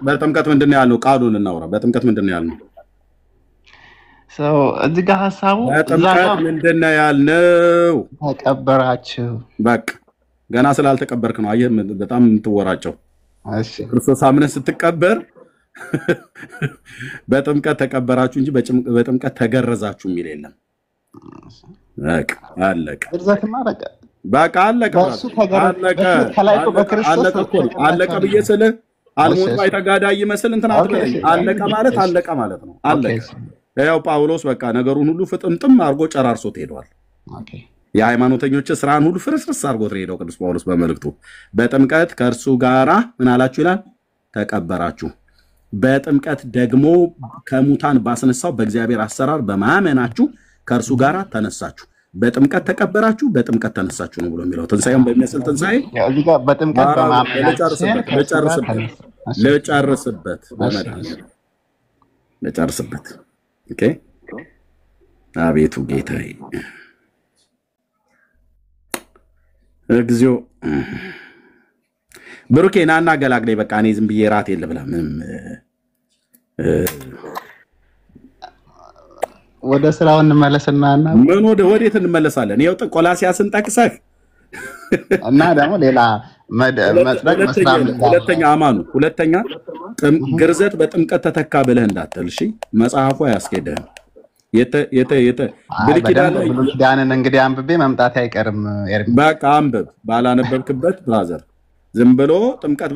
S1: በጥምቀት ምንድነው ያልነው? ቃሉን እናውራ። በጥምቀት ምንድነው ያልነው?
S7: እዚህ ጋር ሐሳቡ
S1: በጥምቀት ምንድነው ያልነው?
S7: ተቀበራችሁ።
S1: በቃ ገና ስላልተቀበርክ ነው። አየህ በጣም የምትወራጨው። እሺ ክርስቶስ አምነህ ስትቀበር በጥምቀት ተቀበራችሁ እንጂ በጥምቀት ተገረዛችሁ የሚል የለም። በቃ አለቀ። በቃ አለቀ። አለቀ ብዬ ስልህ አልሞት ባይ ተጋዳይ ይመስል እንትን አትበለኝ። አለቀ ማለት አለቀ ማለት ነው። አለቀ። ያው ጳውሎስ በቃ ነገሩን ሁሉ ፍጥምጥም አድርጎ ጨራርሶት ሄዷል። የሃይማኖተኞች ስራን ሁሉ ፍርስርስ አድርጎት ሄደው ቅዱስ ጳውሎስ በመልእክቱ በጥምቀት ከእርሱ ጋራ ምን አላችሁ ይላል? ተቀበራችሁ። በጥምቀት ደግሞ ከሙታን ባስነሳው በእግዚአብሔር አሰራር በማመናችሁ ከእርሱ ጋራ ተነሳችሁ። በጥምቀት ተቀበራችሁ፣ በጥምቀት ተነሳችሁ ነው ብሎ የሚለው ትንሣኤውን በሚመስል ትንሣኤ
S7: እዚህ ጋር በጥምቀት
S1: ለጨርስበት ኦኬ። አቤቱ ጌታዬ እግዚኦ ብሩኬ ናና ገላግለኝ። በቃ እኔ ዝም ብዬ ራት የለ ብላ ምንም
S7: ወደ ስራው እንመለስና
S1: ምን ወዴት እንመለሳለን? ይኸው ቆላስይስን ጠቅሰህ
S7: እና ደግሞ ሌላ
S1: ሁለተኛ አማኑ ሁለተኛ ግርዘት በጥምቀት ተተካ ብለህ እንዳትል እሺ። መጽሐፉ አያስኬድህም። ብሉይ
S7: ኪዳንን እንግዲህ አንብቤ መምጣት አይቀርም።
S1: በቃ አንብብ። ባላነበብክበት ብራዘር ዝም ብሎ ጥምቀት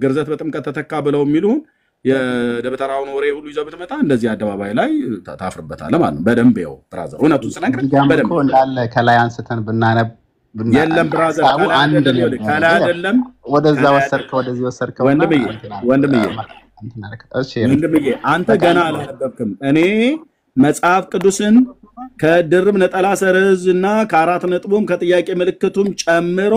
S1: ግርዘት በጥምቀት ተተካ ብለው የሚሉን የደብተራውን ወሬ ሁሉ ይዘህ ብትመጣ እንደዚህ አደባባይ ላይ ታፍርበታለህ ማለት ነው። በደንብ ይኸው ብራዘር እውነቱን ስነግርህ በደንብ
S7: እንዳለ ከላይ አንስተን ብናነብ
S1: የለም ብራዘር ከላይ አይደለም።
S7: ወደዛ ወሰድከው ወደዚህ ወሰድከው።
S1: ወንድምዬ አንተ ገና አላነበብክም። እኔ መጽሐፍ ቅዱስን ከድርብ ነጠላ ሰረዝ እና ከአራት ነጥቡም ከጥያቄ ምልክቱም ጨምሮ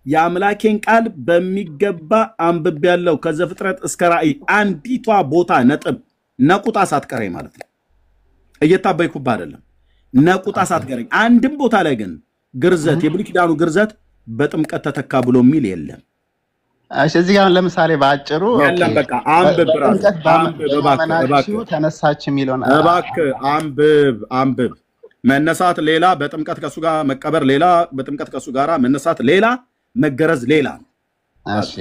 S1: የአምላኬን ቃል በሚገባ አንብቤያለሁ ከዘፍጥረት እስከ ራእይ አንዲቷ ቦታ ነጥብ ነቁጣ ሳትቀረኝ ማለት ነው። እየታበይኩብህ አይደለም። ነቁጣ ሳትቀረኝ አንድም ቦታ ላይ ግን ግርዘት የብሉይ ኪዳኑ ግርዘት በጥምቀት ተተካ ብሎ የሚል የለም።
S7: እሺ እዚህ ጋር ለምሳሌ ባጭሩ
S1: የለም። በቃ አንብብ ብራስ
S7: አንብብ ተነሳች የሚለውን
S1: አንብብ። መነሳት ሌላ፣ በጥምቀት ከሱ ጋር መቀበር ሌላ፣ በጥምቀት ከሱ ጋር መነሳት ሌላ፣ መገረዝ ሌላ።
S7: እሺ